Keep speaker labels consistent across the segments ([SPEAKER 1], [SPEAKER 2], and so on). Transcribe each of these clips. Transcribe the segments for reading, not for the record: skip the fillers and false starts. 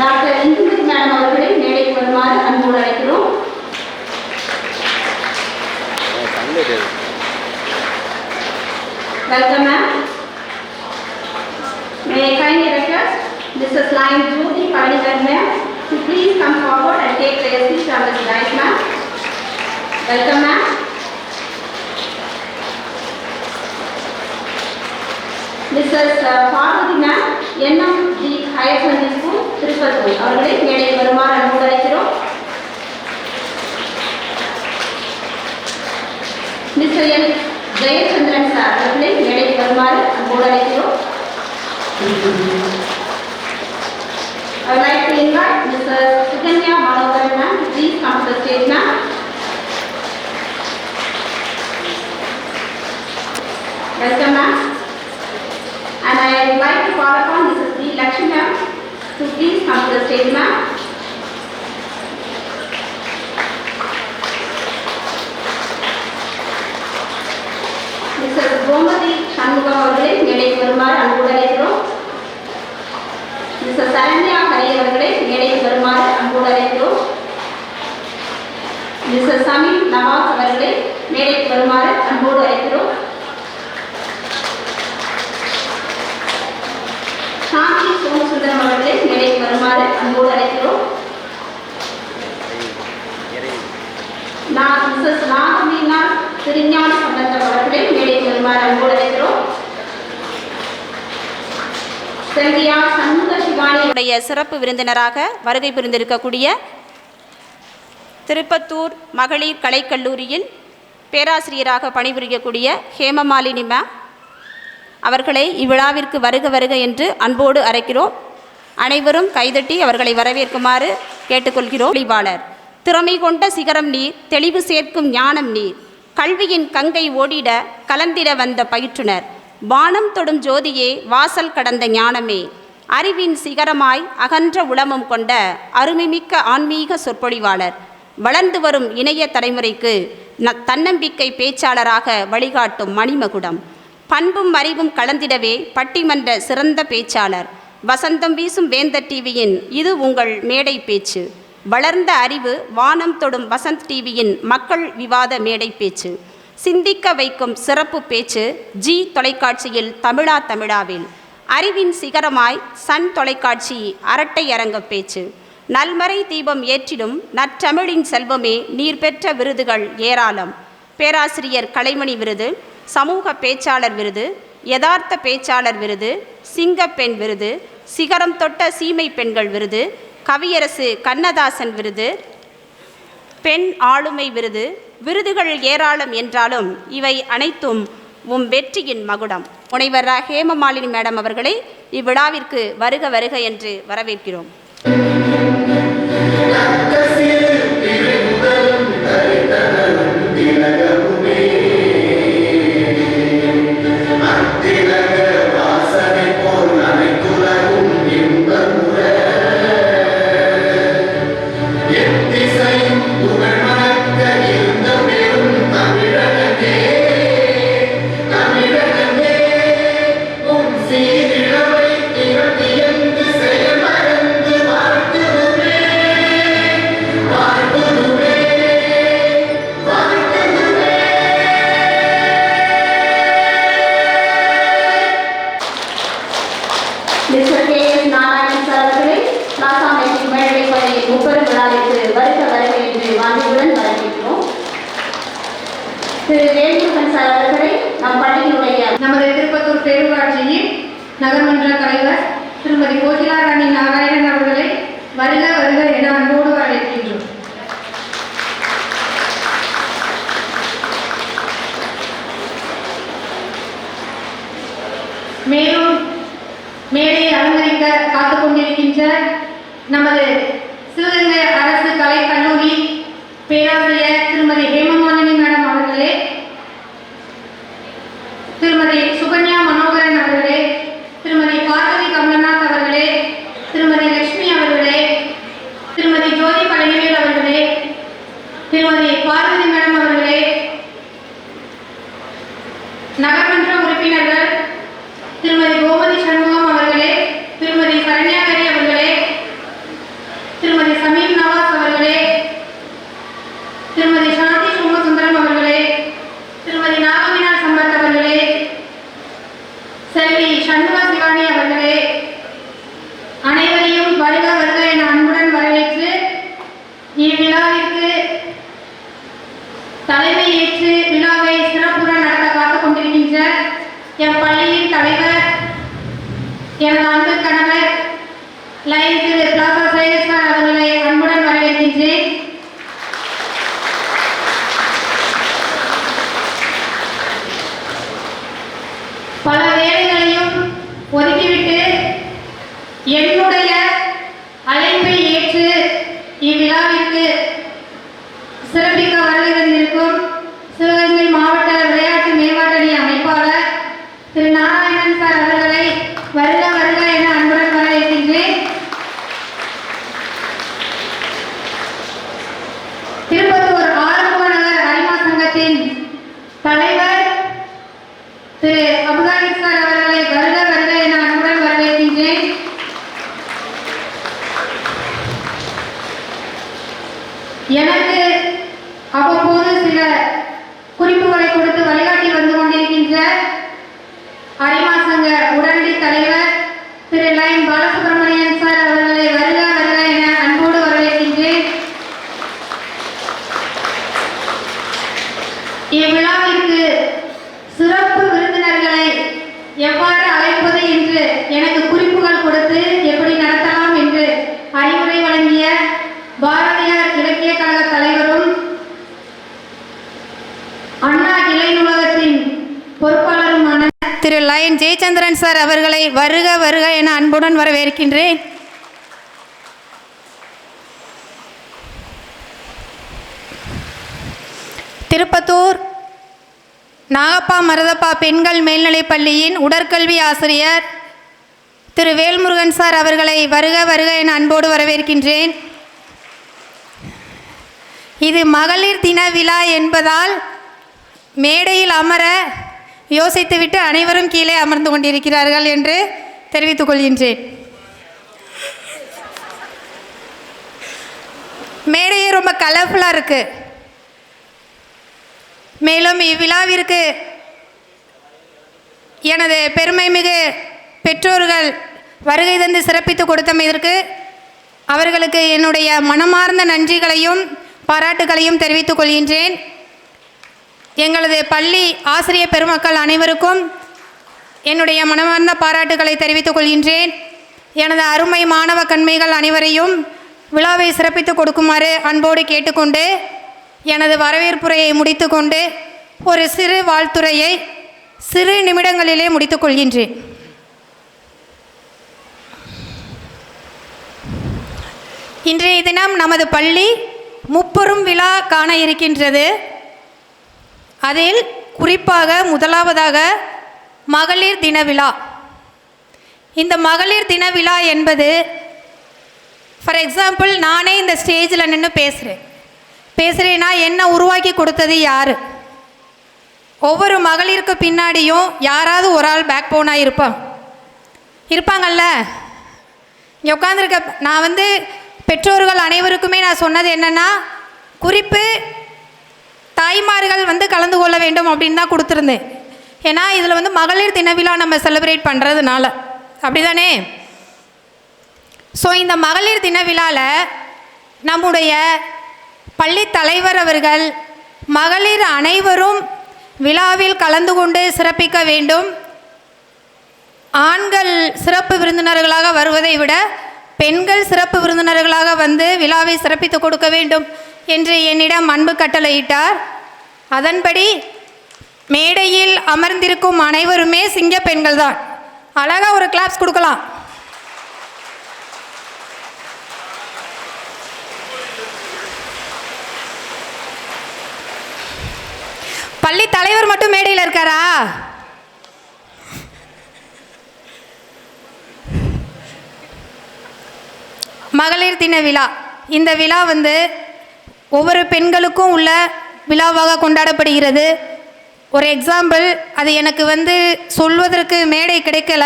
[SPEAKER 1] Doctor Indumathi madam அவர்களை மேடைக்கு வருமாறு அன்போடு அழைக்கிறோம். Welcome, ma'am. May I kindly request Mrs. Lion Jyoti Panigar ma'am to please come forward and take their seat on the dais, ma'am. Welcome, ma'am. Mrs. Parvati ma'am, NMG Higher Secondary School, Tirupattur, அவர்களை மேடைக்கு வருமாறு அன்போடு அழைக்கிறோம். Mr. N. Jayachandran sir, அவர்களை மேடைக்கு வருமாறு அன்போடு அழைக்கிறோம். I would like to invite Mrs. Suganya Manogaran ma'am to please come to the stage, ma'am. Welcome, ma'am. And I would like to call upon Mrs. D. Lakshmi ma'am to please come to the stage, ma'am. Mrs. Gomadi Shanmugam அவர்களை மேடைக்கு வருமாறு அன்போடு அழைக்கிறோம். Mrs. Saranya Hari அவர்களை மேடைக்கு வருமாறு அன்போடு அழைக்கிறோம். Mrs. Samir Nawaz அவர்களை மேடைக்கு வருமாறு அன்போடு அழைக்கிறோம். சாந்தி சோமசுந்தரம் அவர்களை மேடைக்கு வருமாறு அன்போடு அழைக்கிறோம். Mrs. நாகமீனா திருஞான சம்பந்தம் அவர்களை மேடைக்கு வருமாறு அன்போடு அழைக்கிறோம். செல்வியா சண்முக சிவானியுடைய சிறப்பு விருந்தினராக வருகை புரிந்திருக்கக்கூடிய திருப்பத்தூர் மகளிர் கலைக்கல்லூரியில் பேராசிரியராக பணிபுரியக்கூடிய ஹேமமாலினி மேம் அவர்களை இவ்விழாவிற்கு வருக வருக என்று அன்போடு அழைக்கிறோம். அனைவரும் கைதட்டி அவர்களை வரவேற்குமாறு கேட்டுக்கொள்கிறோம். ஒளிவாளர் திறமை கொண்ட சிகரம் நீர், தெளிவு சேர்க்கும் ஞானம் நீர், கல்வியின் கங்கை ஓடிட கலந்திட வந்த பயிற்றுனர், வானம் தொடும் ஜோதியே வாசல் கடந்த ஞானமே, அறிவின் சிகரமாய் அகன்ற உளமும் கொண்ட அருமைமிக்க ஆன்மீக சொற்பொழிவாளர், வளர்ந்து வரும் இணைய தலைமுறைக்கு தன்னம்பிக்கை பேச்சாளராக வழிகாட்டும் மணிமகுடம், பண்பும் அறிவும் கலந்திடவே பட்டிமன்ற சிறந்த பேச்சாளர், வசந்தம் வீசும் வேந்தர் டிவியின் இது உங்கள் மேடை பேச்சு, வளர்ந்த அறிவு வானம் தொடும் வசந்த் டிவியின் மக்கள் விவாத மேடை பேச்சு, சிந்திக்க வைக்கும் சிறப்பு பேச்சு ஜி தொலைக்காட்சியில் தமிழா தமிழாவில், அறிவின் சிகரமாய் சன் தொலைக்காட்சி அரட்டை அரங்க பேச்சு, நல்மறை தீபம் ஏற்றிடும் நற்றமிழின் செல்வமே நீர் பெற்ற விருதுகள் ஏராளம், பேராசிரியர் கலைமணி விருது, சமூக பேச்சாளர் விருது, யதார்த்த பேச்சாளர் விருது, சிங்கப்பெண் விருது, சிகரம் தொட்ட சீமை பெண்கள் விருது, கவியரசு கண்ணதாசன் விருது, பெண் ஆளுமை விருது, விருதுகள் ஏராளம் என்றாலும் இவை அனைத்தும் வெற்றியின் மகுடம். முனைவர் ஹேமமாலினி மேடம் அவர்களை இவ்விழாவிற்கு வருக வருக என்று வரவேற்கிறோம்.
[SPEAKER 2] நமது திருப்பத்தூர் பேரூராட்சியின் நகர்மன்ற தலைவர் திருமதி கோகிலாராணி நாராயணன் அவர்களை வருக வருக என அன்போடு வரவேற்கின்றோம். மேலும் மேடையை அலங்கரிக்க காத்துக் கொண்டிருக்கின்ற நமது சிவகங்கை அரசு கலைக்கல்லூரி பேராசிரியர் திருமதி ஹேமமாலினி மேடம் அவர்களே, திருமதி சுகன்யா மனோகரன் அவர்களே, திருமதி பார்வதி கமலநாத் அவர்களே, திருமதி லட்சுமி அவர்களே, திருமதி ஜோதி பழனிவேல் அவர்களே, திருமதி பார்வதி மேடம் அவர்களே, நகர்மன்ற உறுப்பினர்கள் திருமதி கோமதி சண்முகம் அவர்களே, திருமதி சரண்யாகரி அவர்களே, லைன் திரு பிளாசா சையத் சார் அவர்களை அன்புடன் வரவேற்கின்றேன். பல வேலைகளையும் ஒதுக்கிவிட்டு என்னுடைய அழைப்பை ஏற்று இவ்விழாவிற்கு சிறப்பிக்க வருகிறந்திருக்கும் சிவகங்கை மாவட்ட விளையாட்டு மேம்பாட்டணி அமைப்பாளர் திரு நாராயணன் சார் அவர்களை வருக வருக என அன்புடன் வரவேற்கின்றேன். திருப்பத்தூர் ஆறுமுக நகர் அரிமா சங்கத்தின் தலைவர் திரு அப்துல் சார் அவர்களை வருக வருக என அன்புடன் வரவேற்கின்றேன். எனக்கு அவ்வப்போது சில குறிப்புகளை கொடுத்து வழிகாட்டி வந்து கொண்டிருக்கின்ற அரிமா சங்க உடனடி தலைவர் திரு லைன் பாலசுப்ரமணியன் சார் அவர்களை வருக வருக என அன்போடு வரவேற்கின்றேன். இவ்விழாவிற்கு சிறப்பு விருந்தினர்களை எவ்வாறு அழைப்பது என்று எனக்கு குறிப்புகள் கொடுத்து எப்படி நடத்தலாம் என்று அறிவுரை வழங்கிய பாரதியார் இலக்கிய கழக தலைவரும் அண்ணா இலை நூலகத்தின் பொறுப்பாளருமான திரு லயன் ஜெயச்சந்திரன் சார் அவர்களை வருக வருக என அன்புடன் வரவேற்கின்றேன். திருப்பத்தூர் நாகப்பா மருதப்பா பெண்கள் மேல்நிலைப் பள்ளியின் உடற்கல்வி ஆசிரியர் திரு வேல்முருகன் சார் அவர்களை வருக வருக என அன்போடு வரவேற்கின்றேன். இது மகளிர் தின விழா என்பதால் மேடையில் அமர யோசித்துவிட்டு அனைவரும் கீழே அமர்ந்து கொண்டிருக்கிறார்கள் என்று தெரிவித்துக் கொள்கின்றேன். மேடையே ரொம்ப கலர்ஃபுல்லாக இருக்குது. மேலும் இவ்விழாவிற்கு எனது பெருமைமிகு பெற்றோர்கள் வருகை தந்து சிறப்பித்து கொடுத்தமைக்கு அவர்களுக்கு என்னுடைய மனமார்ந்த நன்றிகளையும் பாராட்டுகளையும் தெரிவித்துக் கொள்கின்றேன். எங்களது பள்ளி ஆசிரியர் பெருமக்கள் அனைவருக்கும் என்னுடைய மனமார்ந்த பாராட்டுகளை தெரிவித்துக் கொள்கின்றேன். எனது அருமை மாணவ கண்மைகள் அனைவரையும் விழாவை சிறப்பித்து கொடுக்குமாறு அன்போடு கேட்டுக்கொண்டு எனது வரவேற்புரையை முடித்துக்கொண்டு ஒரு சிறு வாழ்த்துரையை சிறு நிமிடங்களிலே முடித்துக் கொள்கின்றேன். இன்றைய தினம் நமது பள்ளி முப்பெரும் விழா காண இருக்கின்றது. அதில் குறிப்பாக முதலாவதாக மகளிர் தின விழா. இந்த மகளிர் தின விழா என்பது ஃபார் எக்ஸாம்பிள் நானே இந்த ஸ்டேஜில் நின்று பேசுகிறேன்னா என்ன உருவாக்கி கொடுத்தது யார்? ஒவ்வொரு மகளிருக்கு பின்னாடியும் யாராவது ஒரு ஆள் பேக் போனாக இருப்பாங்கல்ல. இங்கே உட்காந்துருக்க நான் பெற்றோர்கள் அனைவருக்குமே நான் சொன்னது என்னென்னா, குறிப்பு தாய்மார்கள் கலந்து கொள்ள வேண்டும் அப்படின்னு தான் கொடுத்துருந்தேன். ஏன்னா இதில் மகளிர் தின விழா நம்ம செலிப்ரேட் பண்ணுறதுனால அப்படி தானே. ஸோ இந்த மகளிர் தின விழாவில் நம்முடைய பள்ளி தலைவர் அவர்கள் மகளிர் அனைவரும் விழாவில் கலந்து கொண்டு சிறப்பிக்க வேண்டும். ஆண்கள் சிறப்பு விருந்தினர்களாக வருவதை விட பெண்கள் சிறப்பு விருந்தினர்களாக வந்து விழாவை சிறப்பித்து கொடுக்க வேண்டும் என்று என்னிடம் அன்பு கட்டளையிட்டார். அதன்படி மேடையில் அமர்ந்திருக்கும் அனைவருமே சிங்க பெண்கள் தான். அழகாக ஒரு கிளாப்ஸ் கொடுக்கலாம். பள்ளி தலைவர் மட்டும் மேடையில் இருக்காரா? மகளிர் தின விழா. இந்த விழா ஒவ்வொரு பெண்களுக்கும் உள்ள விழாவாக கொண்டாடப்படுகிறது. ஒரு எக்ஸாம்பிள், அது எனக்கு சொல்வதற்கு மேடை கிடைக்கல.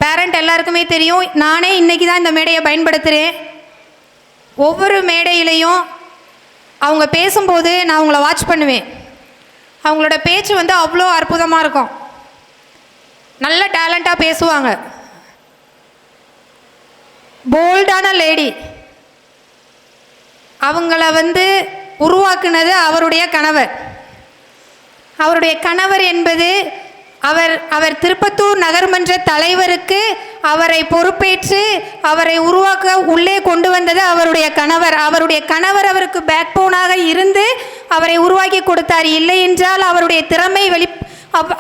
[SPEAKER 2] பேரண்ட் எல்லாருக்குமே தெரியும். நானே இன்றைக்கி தான் இந்த மேடையை பயன்படுத்துகிறேன். ஒவ்வொரு மேடையிலையும் அவங்க பேசும்போது நான் அவங்கள வாட்ச் பண்ணுவேன். அவங்களோட பேச்சு அவ்வளோ அற்புதமாக இருக்கும். நல்ல டேலண்ட்டாக பேசுவாங்க. போல்டான லேடி. அவங்கள உருவாக்குனது அவருடைய கணவர். அவருடைய கணவர் என்பது அவர் திருப்பத்தூர் நகர்மன்ற தலைவருக்கு
[SPEAKER 3] அவரை பொறுப்பேற்று அவரை உருவாக்க உள்ளே கொண்டு வந்தது அவருடைய கணவர். அவருடைய கணவர் அவருக்கு பேக் போனாக இருந்து அவரை உருவாக்கி கொடுத்தார். இல்லை என்றால் அவருடைய திறமை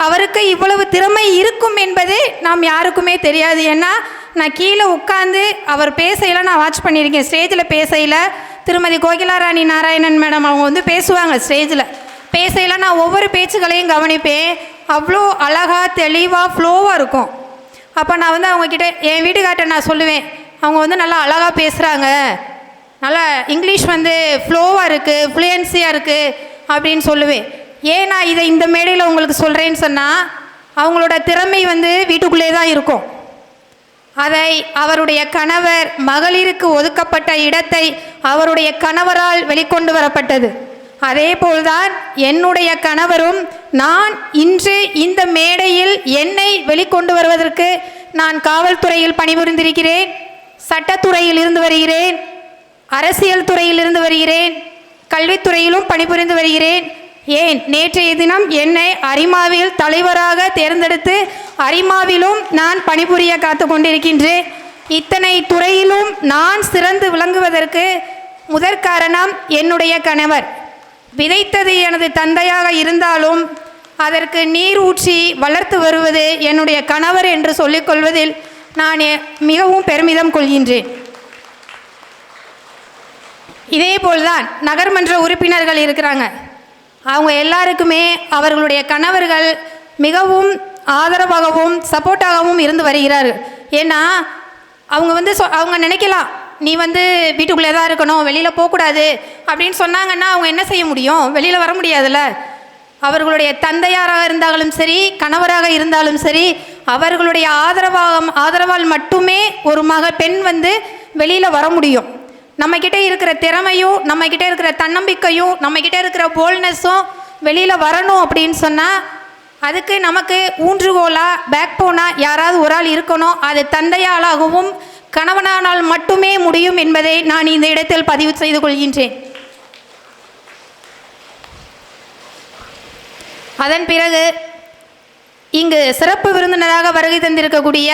[SPEAKER 3] அவருக்கு இவ்வளவு திறமை இருக்கும் என்பது நாம் யாருக்குமே தெரியாது. ஏன்னா நான் கீழே உட்காந்து அவர் பேசையில் நான் வாட்ச் பண்ணியிருக்கேன். ஸ்டேஜில் பேசையில் திருமதி கோகிலாராணி நாராயணன் மேடம் அவங்க வந்து பேசுவாங்க. ஸ்டேஜில் பேசையில் நான் ஒவ்வொரு பேச்சுகளையும் கவனிப்பேன். அவ்வளோ அழகாக தெளிவாக ஃப்ளோவாக இருக்கும். அப்போ நான் வந்து அவங்கக்கிட்ட என் வீட்டுக்கார்ட்ட நான் சொல்லுவேன், அவங்க வந்து நல்லா அழகாக பேசுகிறாங்க, நல்லா இங்கிலீஷ் வந்து ஃப்ளோவாக இருக்குது, ஃப்ளூயன்சியாக இருக்குது அப்படின்னு சொல்லுவேன். ஏன் நான் இதை இந்த மேடையில் உங்களுக்கு சொல்கிறேன்னு சொன்னால், அவங்களோட திறமை வந்து வீட்டுக்குள்ளே தான் இருக்கும். அதை அவருடைய கணவர் மகளிருக்கு ஒதுக்கப்பட்ட இடத்தை அவருடைய கணவரால் வெளிக்கொண்டு வரப்பட்டது. அதே போல்தான் என்னுடைய கணவரும் நான் இன்று இந்த மேடையில் என்னை வெளிக்கொண்டு வருவதற்கு நான் காவல்துறையில் பணிபுரிந்திருக்கிறேன், சட்டத்துறையில் இருந்து வருகிறேன், அரசியல் துறையில் இருந்து வருகிறேன், கல்வித்துறையிலும் பணிபுரிந்து வருகிறேன். ஏன் நேற்றைய தினம் என்னை அரிமாவில் தலைவராக தேர்ந்தெடுத்து அரிமாவிலும் நான் பணிபுரிய காத்து கொண்டிருக்கின்றேன். இத்தனை துறையிலும் நான் சிறந்து விளங்குவதற்கு முதற் காரணம் என்னுடைய கணவர். விதைத்தது எனது தந்தையாக இருந்தாலும் அதற்கு நீர் ஊற்றி வளர்த்து வருவது என்னுடைய கணவர் என்று சொல்லிக்கொள்வதில் நான் மிகவும் பெருமிதம் கொள்கின்றேன். இதே போல்தான் நகர்மன்ற உறுப்பினர்கள் இருக்கிறாங்க. அவங்க எல்லாருக்குமே அவர்களுடைய கணவர்கள் மிகவும் ஆதரவாகவும் சப்போர்ட்டாகவும் இருந்து வருகிறார்கள். ஏன்னா அவங்க வந்து அவங்க நினைக்கலாம், நீ வந்து வீட்டுக்குள்ளே தான் இருக்கணும், வெளியில் போகக்கூடாது அப்படின்னு சொன்னாங்கன்னா அவங்க என்ன செய்ய முடியும்? வெளியில் வர முடியாதுல்ல. அவர்களுடைய தந்தையாராக இருந்தாலும் சரி, கணவராக இருந்தாலும் சரி, அவர்களுடைய ஆதரவால் மட்டுமே ஒரு பெண் வந்து வெளியில் வர முடியும். நம்மக்கிட்ட இருக்கிற திறமையும், நம்மக்கிட்ட இருக்கிற தன்னம்பிக்கையும், நம்மக்கிட்ட இருக்கிற போல்னஸும் வெளியில் வரணும் அப்படின்னு சொன்னால் அதுக்கு நமக்கு ஊன்றுகோலாக பேக் போனாக யாராவது ஒரு ஆள் இருக்கணும். அது தந்தையாளாகவும் கணவனானால் மட்டுமே முடியும் என்பதை நான் இந்த இடத்தில் பதிவு செய்து கொள்கின்றேன். அதன் பிறகு இங்கு சிறப்பு விருந்தினராக வருகை தந்திருக்கக்கூடிய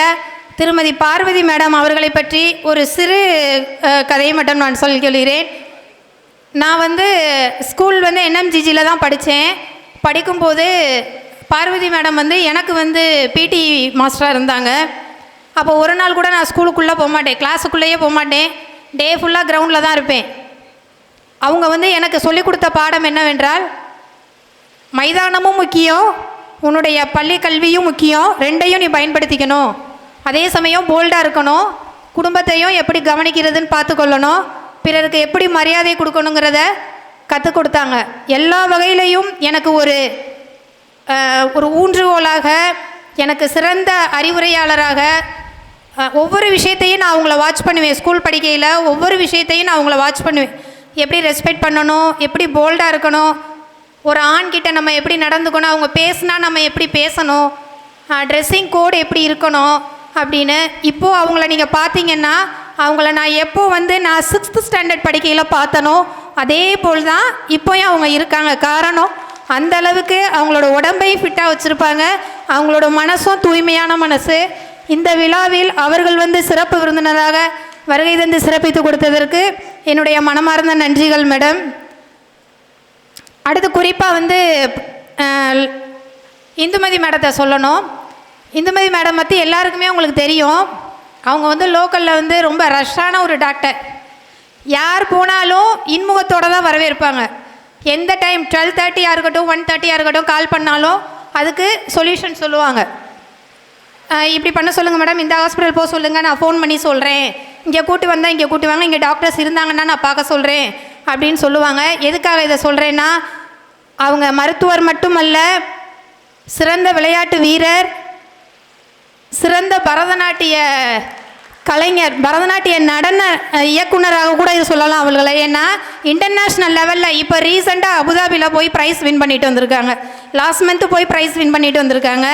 [SPEAKER 3] திருமதி பார்வதி மேடம் அவர்களை பற்றி ஒரு சிறு கதையை மட்டும் நான் சொல்கிறேன். நான் வந்து ஸ்கூல் வந்து NMGGயில் தான் படித்தேன். படிக்கும்போது பார்வதி மேடம் வந்து எனக்கு வந்து பிடி மாஸ்டராக இருந்தாங்க. அப்போ ஒரு நாள் கூட நான் ஸ்கூலுக்குள்ளே போக மாட்டேன், கிளாஸுக்குள்ளேயே போக மாட்டேன், டே ஃபுல்லாக கிரவுண்டில் தான் இருப்பேன். அவங்க வந்து எனக்கு சொல்லிக் கொடுத்த பாடம் என்னவென்றால், மைதானமும் முக்கியம், உன்னுடைய பள்ளி கல்வியும் முக்கியம், ரெண்டையும் நீ பயன்படுத்திக்கணும். அதே சமயம் போல்டாக இருக்கணும், குடும்பத்தையும் எப்படி கவனிக்கிறதுன்னு பார்த்துக்கொள்ளணும், பிறருக்கு எப்படி மரியாதை கொடுக்கணுங்கிறத கற்றுக் கொடுத்தாங்க. எல்லா வகையிலையும் எனக்கு ஒரு ஊன்றுகோலாக, எனக்கு சிறந்த அறிவுரையாளராக, ஒவ்வொரு விஷயத்தையும் நான் அவங்கள வாட்ச் பண்ணுவேன். ஸ்கூல் படிக்கையில் ஒவ்வொரு விஷயத்தையும் நான் அவங்கள வாட்ச் பண்ணுவேன். எப்படி ரெஸ்பெக்ட் பண்ணணும், எப்படி போல்டாக இருக்கணும், ஒரு ஆண்கிட்ட நம்ம எப்படி நடந்துக்கணும், அவங்க பேசுனா நம்ம எப்படி பேசணும், ட்ரெஸ்ஸிங் கோடு எப்படி இருக்கணும் அப்படின்னு. இப்போது அவங்கள நீங்கள் பார்த்தீங்கன்னா, அவங்கள நான் எப்போ வந்து நான் 6th ஸ்டாண்டர்ட் படிக்கையில் பார்த்தனோ அதே போல் தான் இப்போயும் அவங்க இருக்காங்க. காரணம், அந்த அளவுக்கு அவங்களோட உடம்பை ஃபிட்டாக வச்சுருப்பாங்க, அவங்களோட மனசும் தூய்மையான மனசு. இந்த விழாவில் அவர்கள் வந்து சிறப்பு விருந்தினராக வருகை தந்து சிறப்பித்து கொடுத்ததற்கு என்னுடைய மனமார்ந்த நன்றிகள் மேடம். அடுத்து குறிப்பாக வந்து இந்துமதி மேடத்தை சொல்லணும். இந்துமதி மேடம் பற்றி எல்லாருக்குமே உங்களுக்கு தெரியும். அவங்க வந்து லோக்கலில் வந்து ரொம்ப ரஷ்ஷான ஒரு டாக்டர். யார் போனாலும் இன்முகத்தோடு தான் வரவேற்பாங்க. எந்த டைம் 12:30 இருக்கட்டும், 1:30 இருக்கட்டும், கால் பண்ணாலும் அதுக்கு சொல்யூஷன் சொல்லுவாங்க. இப்படி பண்ண சொல்லுங்கள் மேடம், இந்த ஹாஸ்பிட்டல் போக சொல்லுங்கள், நான் ஃபோன் பண்ணி சொல்கிறேன், இங்கே கூட்டி வந்தால் இங்கே கூட்டி வாங்க, இங்கே டாக்டர்ஸ் இருந்தாங்கன்னா நான் பார்க்க சொல்கிறேன் அப்படின்னு சொல்லுவாங்க. எதுக்காக இதை சொல்கிறேன்னா, அவங்க மருத்துவர் மட்டுமல்ல, சிறந்த விளையாட்டு வீரர், சிறந்த பரதநாட்டிய கலைஞர், பரதநாட்டிய நடன இயக்குனராக கூட இது சொல்லலாம் அவர்களை. ஏன்னா இன்டர்நேஷ்னல் லெவலில் இப்போ ரீசெண்டாக அபுதாபியில் போய் ப்ரைஸ் வின் பண்ணிட்டு வந்திருக்காங்க. லாஸ்ட் மந்த்து போய் ப்ரைஸ் வின் பண்ணிட்டு வந்திருக்காங்க.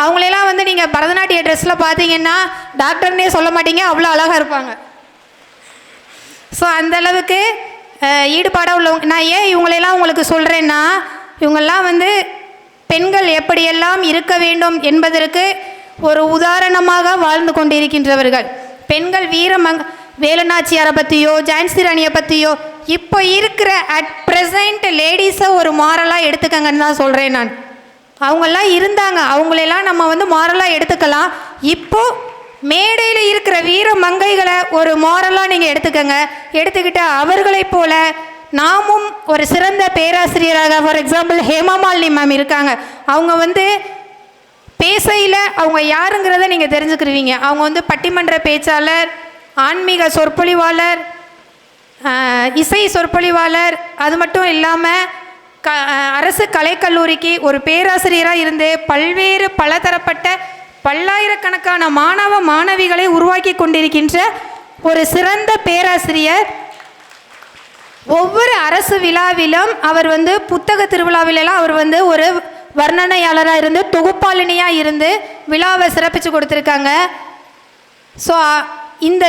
[SPEAKER 3] அவங்களெல்லாம் வந்து நீங்கள் பரதநாட்டிய ட்ரெஸ்ஸில் பார்த்தீங்கன்னா டாக்டர்னே சொல்ல மாட்டீங்க, அவ்வளோ அழகாக இருப்பாங்க. ஸோ அந்தளவுக்கு ஈடுபாடாக உள்ளவங்க. நான் ஏன் இவங்களெல்லாம் உங்களுக்கு சொல்கிறேன்னா, இவங்கெல்லாம் வந்து பெண்கள் எப்படியெல்லாம் இருக்க வேண்டும் என்பதற்கு ஒரு உதாரணமாக வாழ்ந்து கொண்டிருக்கின்றவர்கள். பெண்கள் வேலுநாச்சியாரை பற்றியோ ஜான்சி ராணியை பற்றியோ இப்போ இருக்கிற அட் ப்ரெசண்ட் லேடிஸை ஒரு மாரலாக எடுத்துக்கங்கன்னு தான் சொல்கிறேன் நான். அவங்கெல்லாம் இருந்தாங்க, அவங்களெல்லாம் நம்ம மாரலாக எடுத்துக்கலாம். இப்போது மேடையில் இருக்கிற வீர மங்கைகளை ஒரு மாரலாக நீங்கள் எடுத்துக்கங்க. எடுத்துக்கிட்டு அவர்களைப் போல நாமும் ஒரு சிறந்த பேராசிரியராக, ஃபார் எக்ஸாம்பிள் ஹேமமாலினி மேம் இருக்காங்க. அவங்க பேசையில் அவங்க யாருங்கிறத நீங்கள் தெரிஞ்சுக்கிருவீங்க. அவங்க பட்டிமன்ற பேச்சாளர், ஆன்மீக சொற்பொழிவாளர், இசை சொற்பொழிவாளர், அது மட்டும் இல்லாமல் அரசு கலைக்கல்லூரிக்கு ஒரு பேராசிரியராக இருந்து பல்வேறு பலதரப்பட்ட பல்லாயிரக்கணக்கான மாணவ மாணவிகளை உருவாக்கி கொண்டிருக்கின்ற ஒரு சிறந்த பேராசிரியர். ஒவ்வொரு அரசு விழாவிலும் அவர் புத்தக திருவிழாவிலெல்லாம் அவர் ஒரு வர்ணனையாளராக இருந்து தொகுப்பாளினியாக இருந்து விழாவை சிறப்பித்து கொடுத்துருக்காங்க. ஸோ இந்த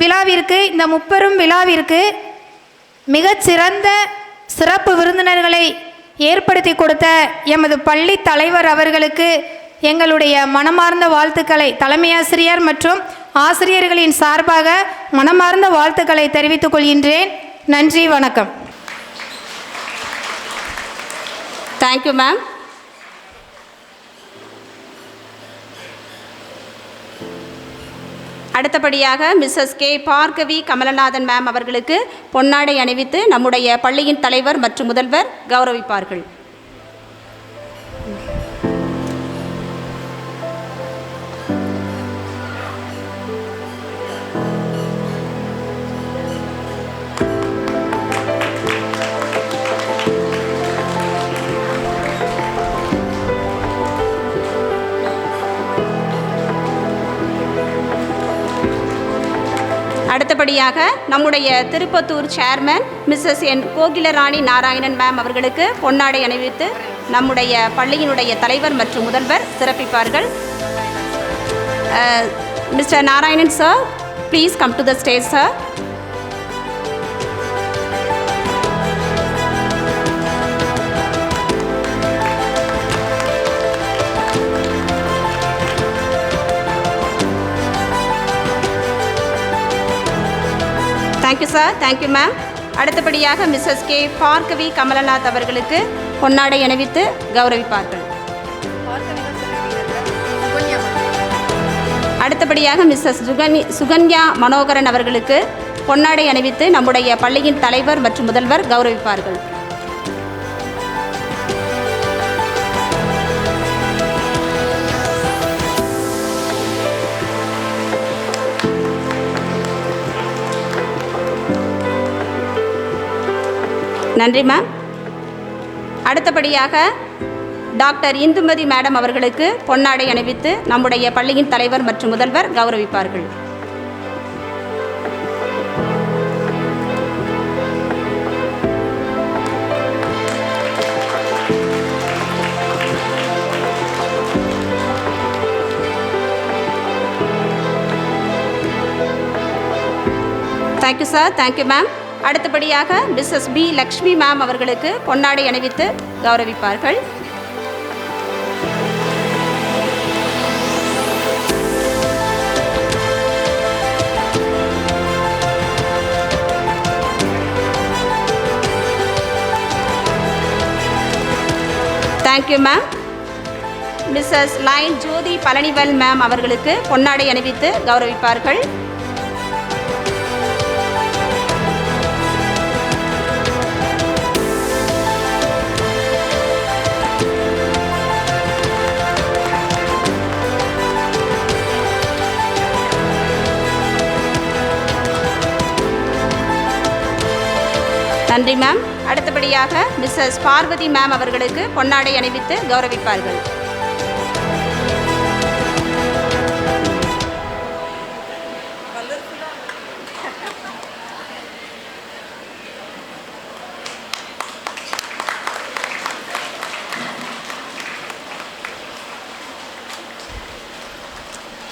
[SPEAKER 3] விழாவிற்கு, இந்த முப்பெரும் விழாவிற்கு மிகச்சிறந்த சிறப்பு விருந்தினர்களை ஏற்படுத்தி கொடுத்த எமது பள்ளி தலைவர் அவர்களுக்கு எங்களுடைய மனமார்ந்த வாழ்த்துக்களை தலைமையாசிரியர் மற்றும் ஆசிரியர்களின் சார்பாக மனமார்ந்த வாழ்த்துக்களை தெரிவித்துக் கொள்கின்றேன். நன்றி, வணக்கம்.
[SPEAKER 1] Thank you ma'am. அடுத்தபடியாக Mrs K Bhargavi Kamalanathan ma'am அவர்களுக்கு பொன்னாடை அணிவித்து நம்முடைய பள்ளியின் தலைவர் மற்றும் முதல்வர் கௌரவிப்பார்கள். அடுத்தபடியாக நம்முடைய Tirupattur chairman Mrs N Kokilarani Narayanan ma'am அவர்களுக்கு பொன்னாடை அணிவித்து நம்முடைய பள்ளியினுடைய தலைவர் மற்றும் முதல்வர் சிறப்பிப்பார்கள். Mr Narayanan sir, please come to the stage sir. Thank you sir. Thank you ma'am. அடுத்தபடியாக மிஸ்ஸஸ் கே பார்கவி கமலநாத் அவர்களுக்கு பொன்னாடை அணிவித்து கௌரவிப்பார்கள். அடுத்தபடியாக மிஸ்ஸஸ் சுகன்யா மனோகரன் அவர்களுக்கு பொன்னாடை அணிவித்து நம்முடைய பள்ளியின் தலைவர் மற்றும் முதல்வர் கௌரவிப்பார்கள். நன்றி மேம். அடுத்தபடியாக டாக்டர் இந்துமதி மேடம் அவர்களுக்கு பொன்னாடை அணிவித்து நம்முடைய பள்ளியின் தலைவர் மற்றும் முதல்வர் கௌரவிப்பார்கள். Thank you sir. Thank you ma'am. அடுத்தபடியாக மிஸ்ஸஸ் பி லக்ஷ்மி மேம் அவர்களுக்கு பொன்னாடை அணிவித்து கௌரவிப்பார்கள். Thank you ma'am. மிஸ்ஸஸ் லைன் ஜோதி பழனிவேல் மேம் அவர்களுக்கு பொன்னாடை அணிவித்து கௌரவிப்பார்கள். நன்றி மேம். அடுத்தபடியாக மிஸ்ஸஸ் பார்வதி மேம் அவர்களுக்கு பொன்னாடை அணிவித்து கௌரவிப்பார்கள்.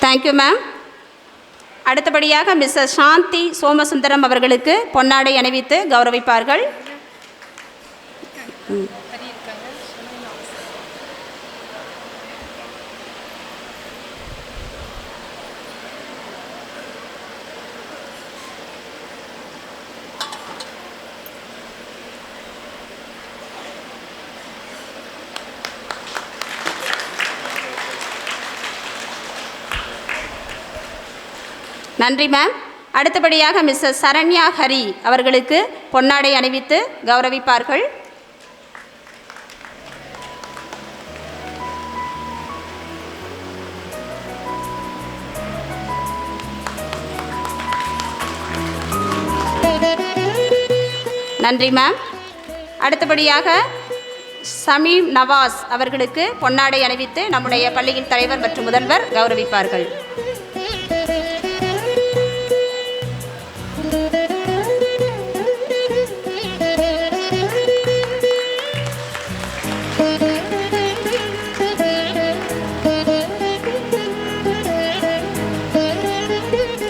[SPEAKER 1] Thank you ma'am. அடுத்தபடியாக மிஸ்ஸஸ் சாந்தி சோமசுந்தரம் அவர்களுக்கு பொன்னாடை அணிவித்து கௌரவிப்பார்கள். நன்றி மேம். அடுத்தபடியாக மிஸ்ஸஸ் சரண்யா ஹரி அவர்களுக்கு பொன்னாடை அணிவித்து கௌரவிப்பார்கள். நன்றி மேம். அடுத்தபடியாக சமீம் நவாஸ் அவர்களுக்கு பொன்னாடை அணிவித்து நம்முடைய பள்ளியின் தலைவர் மற்றும் முதல்வர் கௌரவிப்பார்கள்.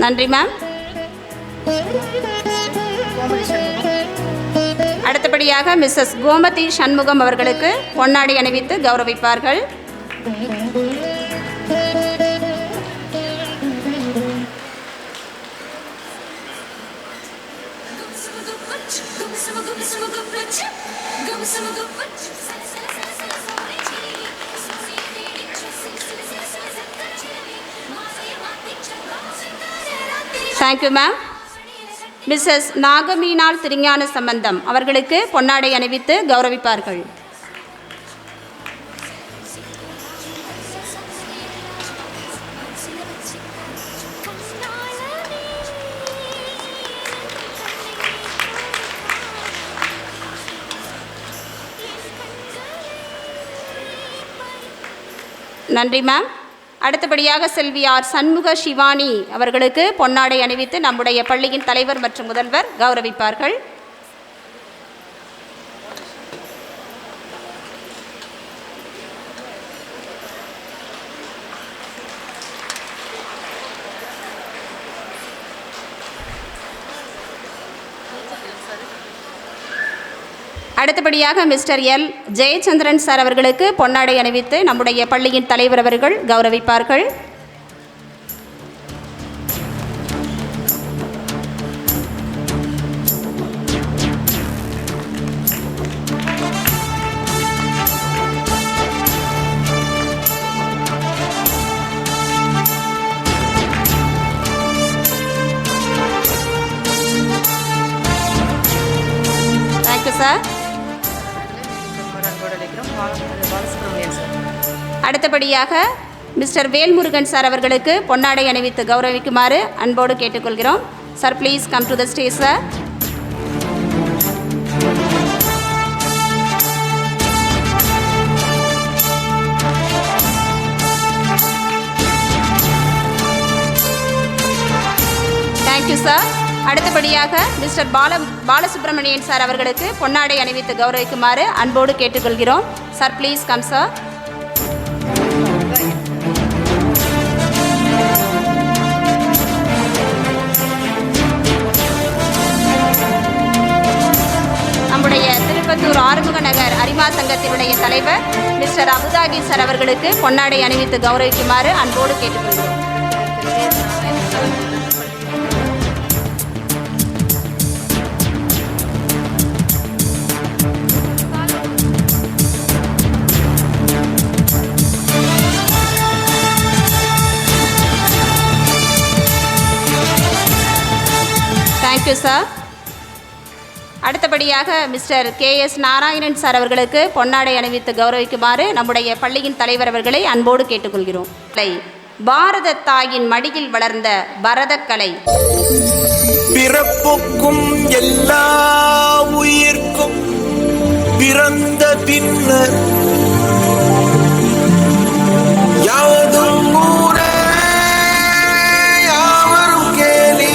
[SPEAKER 1] நன்றி மேம். அடுத்தபடியாக மிஸ்ஸஸ் கோமதி சண்முகம் அவர்களுக்கு பொன்னாடை அணிவித்து கௌரவிப்பார்கள். Thank you ma'am. Mrs Nagameenal Thirugnana Sambandam அவர்களுக்கு பொன்னாடை அணிவித்து கௌரவிப்பார்கள். நன்றி மேம். அடுத்தபடியாக செல்வி ஆர் சண்முக சிவானி அவர்களுக்கு பொன்னாடை அணிவித்து நம்முடைய பள்ளியின் தலைவர் மற்றும் முதல்வர் கௌரவிப்பார்கள். அடுத்தபடியாக மிஸ்டர் எல் ஜெயச்சந்திரன் சார் அவர்களுக்கு பொன்னாடை அணிவித்து நம்முடைய பள்ளியின் தலைவர் அவர்கள் கௌரவிப்பார்கள். Thank you sir. அடுத்தபடியாக மிஸ்டர் வேல்முருகன் சார் அவர்களுக்கு பொன்னாடை அணிவித்து கௌரவிக்குமாறு அன்போடு கேட்டுக்கொள்கிறோம். Sir please come to the stage sir. Thank you sir. அடுத்தபடியாக மிஸ்டர் பாலசுப்ரமணியன் சார் அவர்களுக்கு பொன்னாடை அணிவித்து கௌரவிக்குமாறு அன்போடு கேட்டுக்கொள்கிறோம். Sir please come sir. நம்முடைய திருப்பத்தூர் ஆறுமுக நகர் அரிமா சங்கத்தினுடைய தலைவர் மிஸ்டர் அபுதாகி சார் அவர்களுக்கு பொன்னாடை அணிவித்து கௌரவிக்குமாறு அன்போடு கேட்டுக்கொள்கிறோம். Thank you sir. அடுத்தபடியாக மிஸ்டர் KS நாராயணன் சார் அவர்களுக்கு பொன்னாடை அணிவித்து கௌரவிக்குமாறு நம்முடைய பள்ளியின் தலைவர் அவர்களை அன்போடு கேட்டுக்கொள்கிறோம். பாரத தாயின் மடியில் வளர்ந்த பரதக்கலை.
[SPEAKER 4] பிறப்புக்கும் எல்லா உயிர்க்கும் பிறந்த பின்னர் யாவதும் ஊரே யாவரும் கேலி.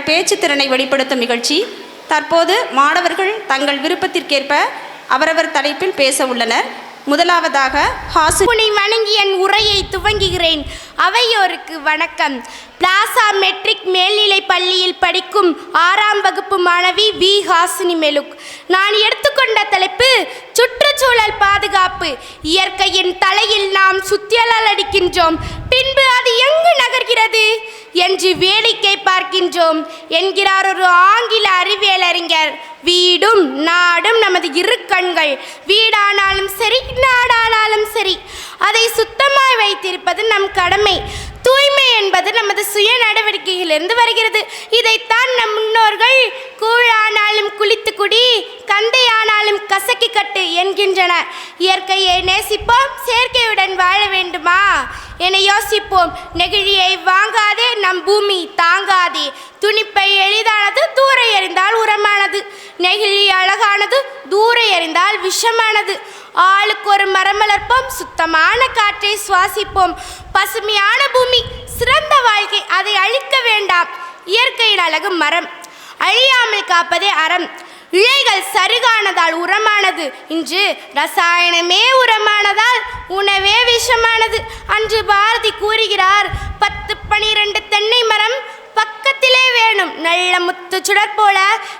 [SPEAKER 1] பேச்சு திறனை வெளிப்படுத்தும் நிகழ்ச்சி. தற்போது மாணவர்கள் தங்கள் விருப்பத்திற்கேற்ப அவரவர் தலைப்பில் பேச உள்ளனர். முதலாவதாக
[SPEAKER 5] உன்னை வணங்கி என் உரையை துவங்குகிறேன். அவையோருக்கு வணக்கம். பிளாசா மெட்ரிக் மேல்நிலை பள்ளியில் படிக்கும் 6ஆம் வகுப்பு மாணவி வி ஹாசினி மெலுக். நான் எடுத்துக்கொண்ட தலைப்பு சுற்றுச்சூழல் பாதுகாப்பு. இயற்கையின் தலையில் நாம் சுத்தியலால் அடிக்கின்றோம், பின்பு அது எங்கு நகர்கிறது என்று வேடிக்கை பார்க்கின்றோம் என்கிறார் ஒரு ஆங்கில அறிவியலறிஞர். வீடும் நாடும் நமது இரு கண்கள். வீடானாலும் சரி, நாடானாலும் சரி, அதை சுத்தமாய் வைத்திருப்பது நம் கடமை. தூய்மை என்பது நமது சுய நடவடிக்கையிலிருந்து வருகிறது. இதைத்தான் நம் முன்னோர்கள் கூழானாலும் குளித்து குடி, கந்தையானாலும் கசக்கி கட்டு என்கின்றனர். இயற்கையை நேசிப்போம், செயற்கையுடன் வாழ வேண்டுமா என யோசிப்போம். நெகிழியை வாங்காதே, நம் பூமி தாங்காதே. துணிப்பை எளிதானது, தூர எறிந்தால் உரமானது. நெகிழி அழகானது, தூர எறிந்தால் விஷமானது. ஆளுக்கு ஒரு மரம் வளர்ப்போம், சுத்தமான காற்றை சுவாசிப்போம். பசுமையான பூமி, சிறந்த வாழ்க்கை, அதை அழிக்க வேண்டாம். இயற்கையின் அழகு மரம், அழியாமல் காப்பதே அறம். இழைகள் சருகானதால் உரமானது, இன்று ரசாயனமே உரமானதால் உணவே விஷமானது. அன்று பாரதி கூறுகிறார், 10-12 தென்னை மரம் பக்கத்திலே வேணும். நல்ல முத்து சுடர் போல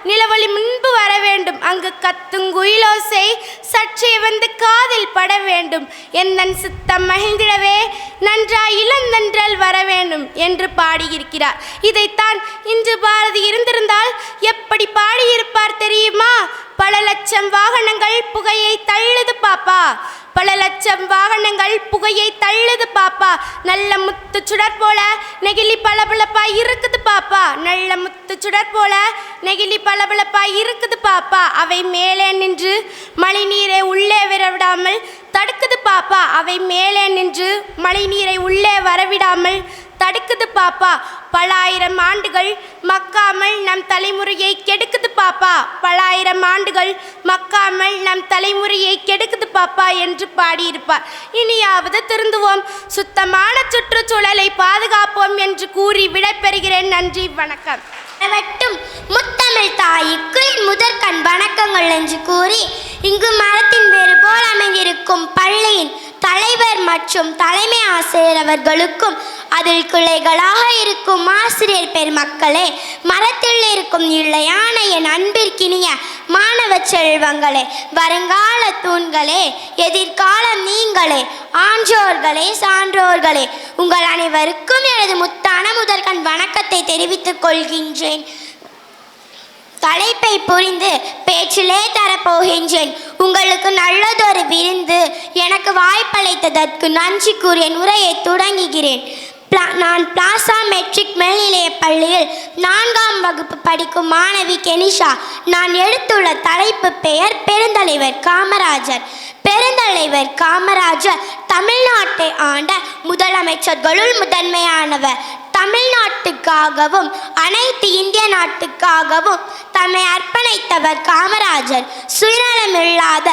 [SPEAKER 5] நிலவொளி முன்பு வர வேண்டும். அங்கு கத்துங்குயிலோசை சற்றே வந்து காதில் பட வேண்டும். எந்தன் சித்தம் மகிழ்ந்திடவே நன்றாய் இளந்தன்றல் வர வேண்டும் என்று பாடியிருக்கிறார். இதைத்தான் இன்று பாரதி இருந்திருந்தால் எப்படி பாடியிருப்பார் தெரியுமா? பல லட்சம் வாகனங்கள் புகையை தள்ளுது பாப்பா, பல லட்சம் வாகனங்கள் புகையை தள்ளுது பாப்பா. நல்ல முத்து சுடர் போல நெகிழி பளபளப்பாய் இருக்குது பாப்பா. நல்ல முத்து சுடர் போல நெகிழி பளபளப்பாய் இருக்குது பாப்பா. அவை மேலே நின்று மழை நீரை உள்ளே வரவிடாமல் தடுக்குது பாப்பா. அவை மேலே நின்று மழை நீரை உள்ளே வரவிடாமல் தடுக்குது பாப்பா. பல ஆயிரம் ஆண்டுகள் மக்காமல் நம் தலைமுறையை கெடுக்குது பாப்பா. பல ஆயிரம் ஆண்டுகள் மக்காமல் நம் தலைமுறையை கெடுக்குது பாப்பா என்று பாடியிருப்பார். இனியாவது திருந்துவோம், சுத்தமான சுற்றுச்சூழலை பாதுகாப்போம் என்று கூறி விடைபெறுகிறேன். நன்றி, வணக்கம்.
[SPEAKER 6] முத்தமிழ் தாய்க்கு முதற்கண் வணக்கங்கள் என்று கூறி, இங்கு மரத்தின் வேறு போல் அமைந்திருக்கும் பள்ளியின் தலைவர் மற்றும் தலைமை ஆசிரியர் அவர்களுக்கும் அதில் கிளைகளாக இருக்கும் ஆசிரியர் பெருமக்களே, மரத்தில் இருக்கும் இளையான என் அன்பிற்கினிய மாணவ செல்வங்களே, வருங்கால தூண்களே, எதிர்காலம் நீங்களே, ஆன்றோர்களே, சான்றோர்களே, உங்கள் அனைவருக்கும் எனது முத்தான முதற்கண் வணக்கத்தை தெரிவித்துக் கொள்கின்றேன். தலைப்பை புரிந்து பேச்சிலே தரப்போகின்றேன். உங்களுக்கு நல்லதொரு விருந்து எனக்கு வாய்ப்பளித்ததற்கு நன்றி கூறி என் உரையை தொடங்குகிறேன். நான் பிளாசா மெட்ரிக் மேல்நிலைய பள்ளியில் 4ஆம் வகுப்பு படிக்கும் மாணவி கெனிஷா. நான் எடுத்துள்ள தலைப்பு பெயர் பெருந்தலைவர் காமராஜர். பெருந்தலைவர் காமராஜர் தமிழ்நாட்டை ஆண்ட முதலமைச்சர்களுள் முதன்மையானவர். தமிழ்நாட்டுக்காகவும் அனைத்து இந்திய நாட்டுக்காகவும் தம்மை அர்ப்பணித்தவர் காமராஜர். சுயநலமில்லாத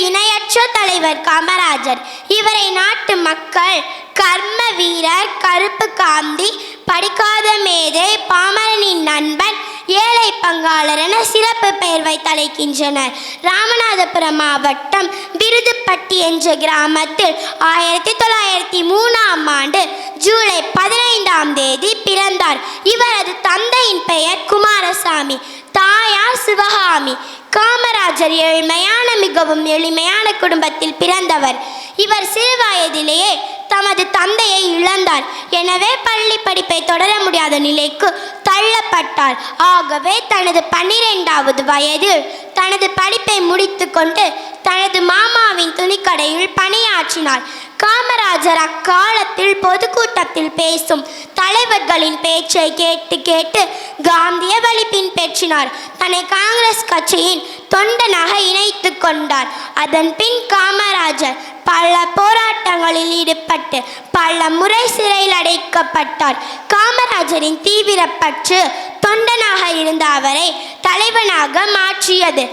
[SPEAKER 6] இணையற்ற தலைவர் காமராஜர். இவரை நாட்டு மக்கள் கர்ம வீரர், கருப்பு காந்தி, படிக்காத மேதை, பாமரனின் நண்பன், ஏழை பங்காளர் என சிறப்பு பெயர் வைத்தழைக்கின்றனர். ராமநாதபுரம் மாவட்டம் விருதுப்பட்டி என்ற கிராமத்தில் 1903ஆம் ஆண்டு ஜூலை 15ஆம் தேதி பிறந்தார். இவரது தந்தையின் பெயர் குமாரசாமி, தாயார் சிவகாமி. காமராஜர் ஏழ்மையான மிகவும் எளிமையான குடும்பத்தில் பிறந்தவர். இவர் சிறு வயதிலேயே தமது தந்தையை இழந்தார். எனவே பள்ளி படிப்பை தொடர முடியாத நிலைக்கு தள்ளப்பட்டார். ஆகவே தனது 12வது வயதில் தனது படிப்பை முடித்து கொண்டு தனது மாமாவின் துணிக்கடையில் பணியாற்றினார். காமராஜர் அக்காலத்தில் பொதுக்கூட்டத்தில் பேசும் தலைவர்களின் பேச்சை கேட்டு கேட்டு காந்திய வழி பின்பற்றினார். தன்னை காங்கிரஸ் கட்சியின் தொண்டனாக இணைத்து கொண்டார். அதன் பின் காமராஜர் பல போராட்டங்களில் ஈடுபட்டு பல முறை சிறையில் அடைக்கப்பட்டார். காமராஜரின் தீவிர பற்று தொண்டனாக இருந்த அவரை தலைவனாக மாற்றியது.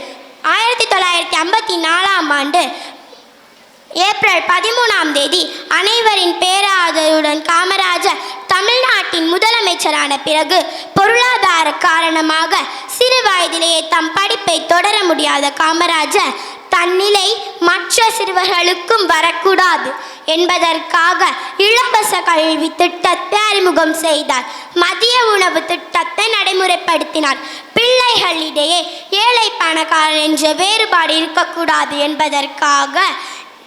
[SPEAKER 6] 1954ஆம் ஆண்டு ஏப்ரல் 13ஆம் தேதி அனைவரின் பேராதரவுடன் காமராஜர் தமிழ்நாட்டின் முதலமைச்சரான பிறகு பொருளாதார காரணமாக சிறு வயதிலேயே தம் படிப்பை தொடர முடியாத காமராஜர் தன்னிலை மற்ற சிறுவர்களுக்கும் வரக்கூடாது என்பதற்காக இலவச கல்வி திட்டத்தை அறிமுகம் செய்தார். மதிய உணவு திட்டத்தை நடைமுறைப்படுத்தினார். பிள்ளைகளிடையே ஏழை பணக்காரர் என்ற வேறுபாடு இருக்கக்கூடாது என்பதற்காக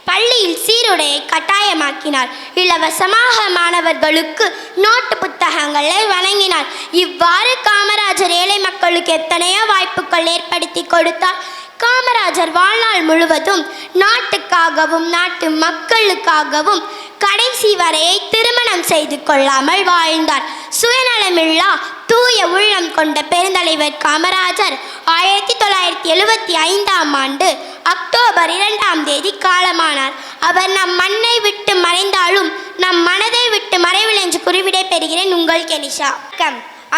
[SPEAKER 6] பள்ளியில் சீருடையை கட்டாயமாக்கினார். இலவசமாக மாணவர்களுக்கு நோட்டு புத்தகங்களை வழங்கினார். இவ்வாறு காமராஜர் ஏழை மக்களுக்கு எத்தனையோ வாய்ப்புகள் ஏற்படுத்தி கொடுத்தார். காமராஜர் வாழ்நாள் முழுவதும் நாட்டுக்காகவும் நாட்டு மக்களுக்காகவும் கடைசி வரையை திருமணம் செய்து கொள்ளாமல் வாழ்ந்தார். சுயநலமில்லா தூய உள்ளம் கொண்ட பெருந்தலைவர் காமராஜர் 1975ஆம் ஆண்டு அக்டோபர் 2ஆம் தேதி காலமானார். அவர் நம் மண்ணை விட்டு மறைந்தாலும் நம் மனதை விட்டு மறைவில் என்று குறிவிடை பெறுகிறேன். உங்கள் கெனிஷா.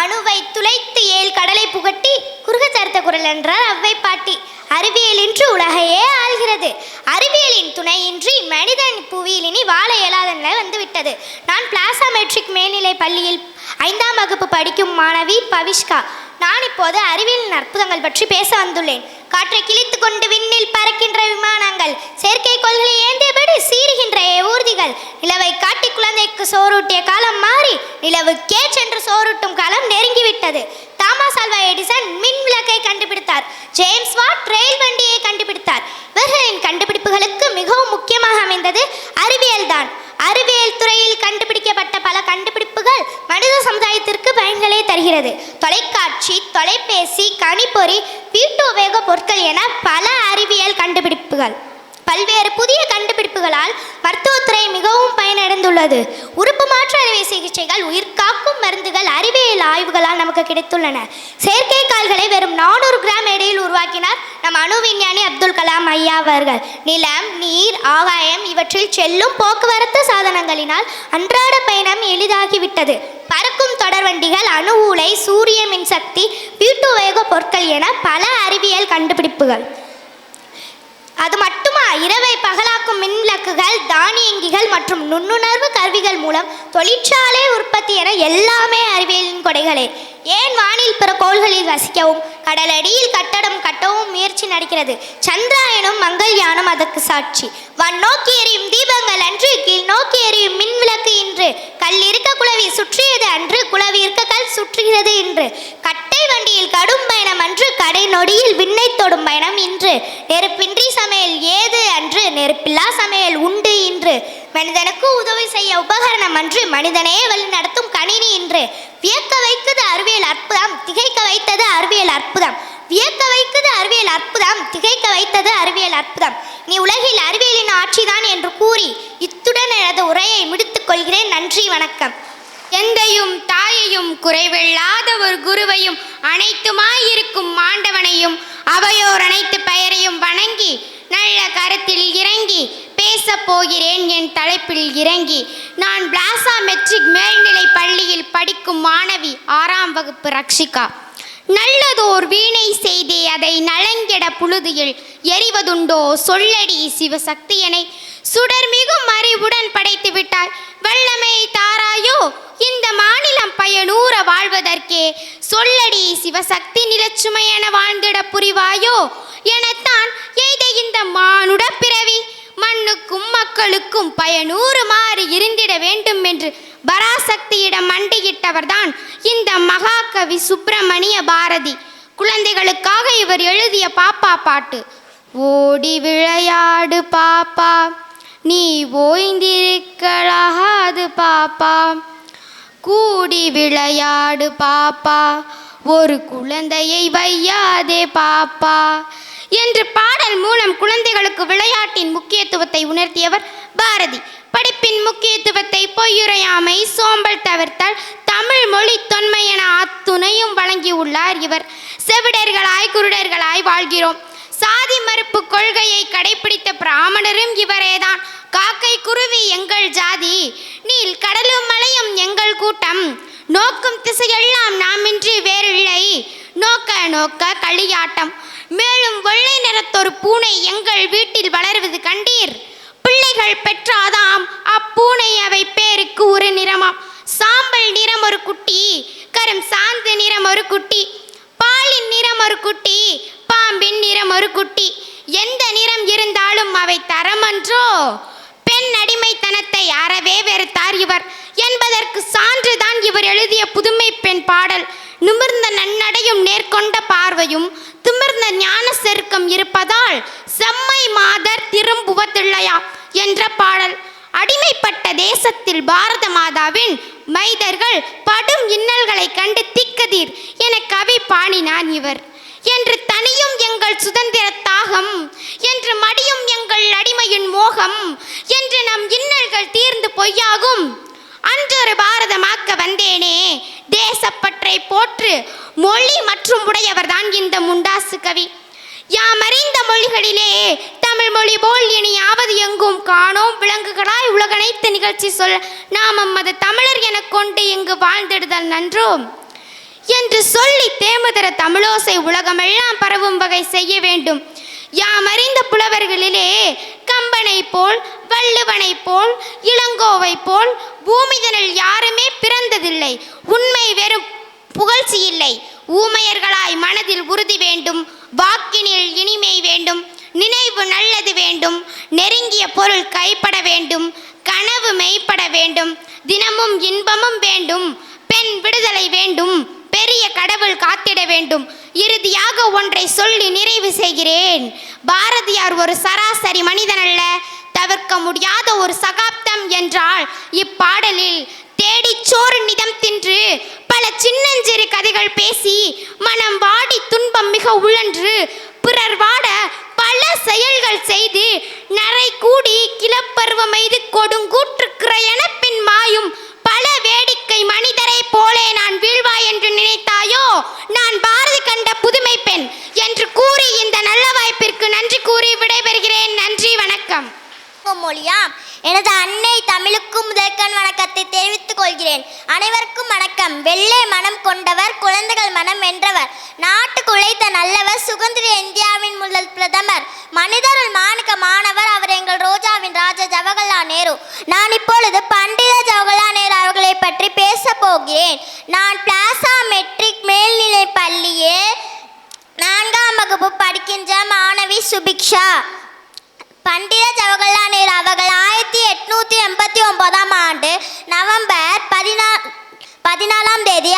[SPEAKER 5] அணுவை துளைத்து 7 கடலை புகட்டி குறுக தருத்த குரல் என்றார் அவ்வை பாட்டி. அறிவியல் இன்று உலகையே ஆள்கிறது. அறிவியலின் துணையின்றி மனிதன் புவியில் இனி வாழ இயலாத நிலை வந்துவிட்டது. நான் பிளாசா மெட்ரிக் மேல்நிலை பள்ளியில் 5ஆம் வகுப்பு படிக்கும் மாணவி பவிஷ்கா. நான் இப்போது அறிவியலின் அற்புதங்கள் பற்றி பேச வந்துள்ளேன். காற்றை கிழித்து கொண்டு விண்ணில் பறக்கின்ற விமானங்கள், செயற்கைக்கோள்களை ஏந்தியபடி சீறுகின்ற ஊர்திகள், நிலவை காட்டி குழந்தைக்கு சோறூட்டிய காலம் மாறி நிலவுக்கே சென்று சோறூட்டும் காலம் நெருங்கிவிட்டது. தாமஸ் ஆல்வா எடிசன் மின் விளக்கை கண்டுபிடித்தார். ஜேம்ஸ் வாட் ரயில் வண்டியை கண்டுபிடித்தார். இவர்களின் கண்டுபிடிப்புகளுக்கு மிகவும் முக்கியமாக அமைந்தது அறிவியல் தான். அறிவியல் துறையில் கண்டுபிடிக்கப்பட்ட பல கண்டுபிடிப்புகள் மனித சமுதாயத்திற்கு பயன்களை தருகிறது. தொலைக்காட்சி, தொலைபேசி, கணிப்பொறி, வீட்டு உபயோக பொருட்கள் என பல அறிவியல் கண்டுபிடிப்புகள். பல்வேறு புதிய கண்டுபிடிப்புகளால் மருத்துவத்துறை மிகவும் பயனடைந்துள்ளது. உறுப்பு மாற்று அறுவை சிகிச்சைகள், உயிர்காக்கும் மருந்துகள் அறிவியல் ஆய்வுகளால் நமக்கு கிடைத்துள்ளன. செயற்கை கால்களை வெறும் 400 கிராம் எடையில் உருவாக்கினார் நம் அணு விஞ்ஞானி அப்துல் கலாம் ஐயா அவர்கள். நிலம், நீர், ஆகாயம் இவற்றில் செல்லும் போக்குவரத்து சாதனங்களினால் அன்றாட பயணம் எளிதாகிவிட்டது. பறக்கும் தொடர்வண்டிகள், அணு உலை, சூரிய மின்சக்தி, வீட்டு உபயோக பொருட்கள் என பல அறிவியல் கண்டுபிடிப்புகள். அது மட்டுமா, இரவை பகலாக்கும் மின்விளக்குகள், தானியங்கிகள் மற்றும் நுண்ணுணர்வு கருவிகள் மூலம் தொழிற்சாலை உற்பத்தி என எல்லாமே அறிவியலின் கொடைகளே. ஏன் வானில் பிற கோள்களில் வசிக்கவும் கடலடியில் கட்டடம் கட்டவும் முயற்சி நடக்கிறது. சந்திராயனும் மங்கள்யானும் அதற்கு சாட்சி. நோக்கி எறியும் தீபங்கள் அன்று, கீழ் நோக்கி எறியும் மின் விளக்கு இன்று. கல் இருக்க குளவி சுற்றியது அன்று, குளவி இருக்க கல் சுற்றுகிறது இன்று. கட்டை வண்டியில் கடும் பயணம் அன்று, கடை நொடியில் விண்ணை தொடும் பயணம் இன்று. நெருப்பின்றி சமையல் ஏது அன்று, நெருப்பில்லா சமையல் உண்டு இன்று. மனிதனுக்கு உதவி செய்ய உபகரணம் அன்று, மனிதனே வழி நடத்தும் கணினி இன்று. வியக்க வைத்தது அறிவியல் அற்புதம், திகைக்க வைத்தது அறிவியல் அற்புதம். வியக்க வைத்தது அறிவியல் அற்புதம், திகைக்க வைத்தது அறிவியல் அற்புதம். நீ உலகில் அறிவியலின் ஆட்சிதான் என்று கூறி இத்துடன் எனது உரையை முடித்துக் கொள்கிறேன். நன்றி, வணக்கம்.
[SPEAKER 7] எந்தையும் தாயையும் குறைவில்லாத ஒரு குருவையும் அனைத்துமாயிருக்கும் மாண்டவனையும் அவையோர் அனைத்து பெயரையும் வணங்கி நல்ல கருத்தில் இறங்கி பேசப் போகிறேன். என் தலைப்பில் இறங்கி நான் பிளாசா மெட்ரிக் மேல்நிலை பள்ளியில் படிக்கும் மாணவி 6ஆம் வகுப்பு ரக்ஷிகா. நல்லதோர் வீணை செய்தே அதை நலங்கெட புழுதியில் எறிவதுண்டோ சொல்லடி சிவசக்தியனை. சுடர்மிகும் அறிவுடன் படைத்து விட்டாய், வல்லமை தாராயோ இந்த மாநிலம் பயனூற வாழ்வதற்கே. சொல்லடி சிவசக்தி, நிலச்சுமையென வாழ்ந்திட புரிவாயோ எனத்தான் எய்த இந்த மானுட பிறவி. மண்ணுக்கும் மக்களுக்கும் பயனூறுமாறு இருந்திட வேண்டும் என்று பராசக்தியிடம் மண்டியிட்டவர்தான் இந்த மகாகவி சுப்பிரமணிய பாரதி. குழந்தைகளுக்காக இவர் எழுதிய பாப்பா பாட்டு. ஓடி விளையாடு பாப்பா, நீ ஓய்ந்திருக்கலாகாது பாப்பா, கூடி விளையாடு பாப்பா, ஒரு குழந்தையை வையாதே பாப்பா என்று பாடல் மூலம் குழந்தைகளுக்கு விளையாட்டின் முக்கியத்துவத்தை உணர்த்தியவர் பாரதி. படிப்பின் முக்கியத்துவத்தை, பொய்யுரையாமை, சோம்பல் தவிர்த்தல், தமிழ் மொழி தொன்மை என அத்துணையும் வழங்கியுள்ளார் இவர். செவிடர்களாய் குருடர்களாய் வாழ்கிறோம். சாதி மறுப்பு கொள்கையை கடைபிடித்த பிராமணரும் இவரேதான். காக்கை குருவி எங்கள் ஜாதி, நீல் கடலும் மலையும் எங்கள் கூட்டம், நோக்கும் திசையெல்லாம் நாமின்றி வேறில்லை, நோக்க நோக்க களியாட்டம், மேலும் வெள்ளை நிறத்தொரு பூனை எங்கள் வீட்டில் வளருவது கண்டீர், பிள்ளைகள் பெற்றாதாம் அப்பூனை அவை பேருக்கு ஒரு நிறமாம், சாம்பல் நிறம் ஒரு குட்டி, கரும் சாந்து நிறம் ஒரு குட்டி, பாலின் நிறம் ஒரு குட்டி, பாம்பின் நிறம் ஒரு குட்டி, எந்த நிறம் இருந்தாலும் அவை தரமன்றோ, பெண் அடிமைத்தனத்தை அறவே வெறுத்தார் இவர் என்பதற்கு சான்றுதான் இவர் எழுதிய புதுமை பெண் பாடல். நிமிர்ந்த நன்னடையும் நேர்கொண்ட பார்வையும் திமிர்ந்த ஞான செருக்கம் இருப்பதால் செம்மை மாதர் திரும்புவதில்லையா என்ற பாடல். அடிமைப்பட்ட தேசத்தில் பாரத மாதாவின் மைதர்கள் படும் இன்னல்களை கண்டு திக்கதீர் என கவி பாடினான் இவர். என்று தனியும் எங்கள் சுதந்திர தாகம், என்று மடியும் எங்கள் அடிமையின் மோகம், என்று நம் இன்னல்கள் தீர்ந்து பொய்யாகும், அன்றொரு பாரதமாக்க வந்தேனே, தேசப்பற்றை போற்று மொழி மற்றும் உடையவர்தான் இந்த முண்டாசு கவி. யாமறிந்த மொழிகளிலே தமிழ் மொழி போல் இனி யாவது எங்கும் காணோம், விலங்குகளாய் உலகனைத்து நிகழ்ச்சி சொல்ல நாமம் அது தமிழர் என கொண்டு இங்கு வாழ்ந்திடுதல் நன்றோம் என்று சொல்லி தேமுதர தமிழோசை உலகமெல்லாம் பரவும் வகை செய்ய வேண்டும். யாமறிந்த புலவர்களிலே கம்பனை போல், வள்ளுவனை போல், இளங்கோவை போல் பூமிதனில் யாருமே பிறந்ததில்லை. உண்மை வெறும் புகழ்ச்சி இல்லை. ஊமையர்களாய் மனதில் உறுதி வேண்டும், வாக்கினில் இனிமை வேண்டும், நினைவு நல்லது வேண்டும், நெருங்கிய பொருள் கைப்பட வேண்டும், கனவு மெய்ப்பட வேண்டும், தினமும் இன்பமும் வேண்டும், பெண் விடுதலை வேண்டும், பெரிய கடவுள் காத்திட வேண்டும். இறுதியாக ஒன்றை சொல்லி நிறைவு செய்கிறேன். பாரதியார் ஒரு சராசரி மனிதன் அல்ல, தவிர்க்க முடியாத ஒரு சகாப்தம் என்றால் இப்பாடலில் தேடிச்சோறு நிதம் தின்று பல சின்னஞ்சிறு கதைகள் பேசி மனம் வாடி துன்பம் மிக உழன்று பிறர் வாட பல செயல்கள் செய்து நரை கூடி கிளப்பருவம் எய்து கொடுங்கூற்றுக்கிற எனப்பின் மாயும் பல வேடிக்கை மனிதரை போலே நான் வீழ்வா என்று நினைத்தாயோ, நான் பாரதி கண்ட புதுமை பெண் என்று கூறி இந்த நல்ல வாய்ப்பிற்கு நன்றி கூறி விடைபெறுகிறேன். நன்றி, வணக்கம்.
[SPEAKER 6] மொழியாம் எனது அன்னை தமிழுக்கு முதற்கண் வணக்கத்தை தெரிவித்துக் கொள்கிறேன். அனைவருக்கும் வணக்கம். வெள்ளை மனம் கொண்டவர், குழந்தைகள் மனம் வென்றவர், நாட்டுக்கு உழைத்த நல்லவர், சுதந்திர இந்தியாவின் முதல் பிரதமர், மனிதருள் மாணிக்க மாணவர், அவர் எங்கள் ரோஜாவின் ராஜா ஜவஹர்லால் நேரு. நான் இப்பொழுது பண்டித ஜவஹர்லால் நேரு அவர்களை பற்றி பேச போகிறேன். நான் பிளாசா மெட்ரிக் மேல்நிலை பள்ளியில் 4ஆம் வகுப்பு படிக்கின்ற மாணவி சுபிக்ஷா. பண்டித ஜவஹர்லால் நேரு அவர்கள் 1889ஆம் ஆண்டு நவம்பர் 14ஆம் தேதி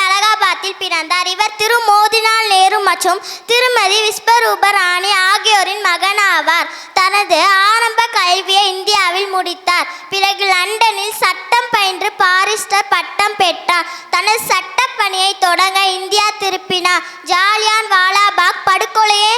[SPEAKER 6] அலகாபாத்தில் பிறந்தார். இவர் திரு மோதிலால் நேரு மற்றும் திருமதி விஸ்வரூப ராணி ஆகியோரின் மகன் ஆவார். தனது ஆரம்ப கல்வியை இந்தியாவில் முடித்தார். பிறகு லண்டனில் சட்டம் பயின்று பாரிஸ்டர் பட்டம் பெற்றார். தனது சட்ட பணியை தொடங்க இந்தியா திருப்பினார். ஜாலியான் வாலாபாக் படுகொலையே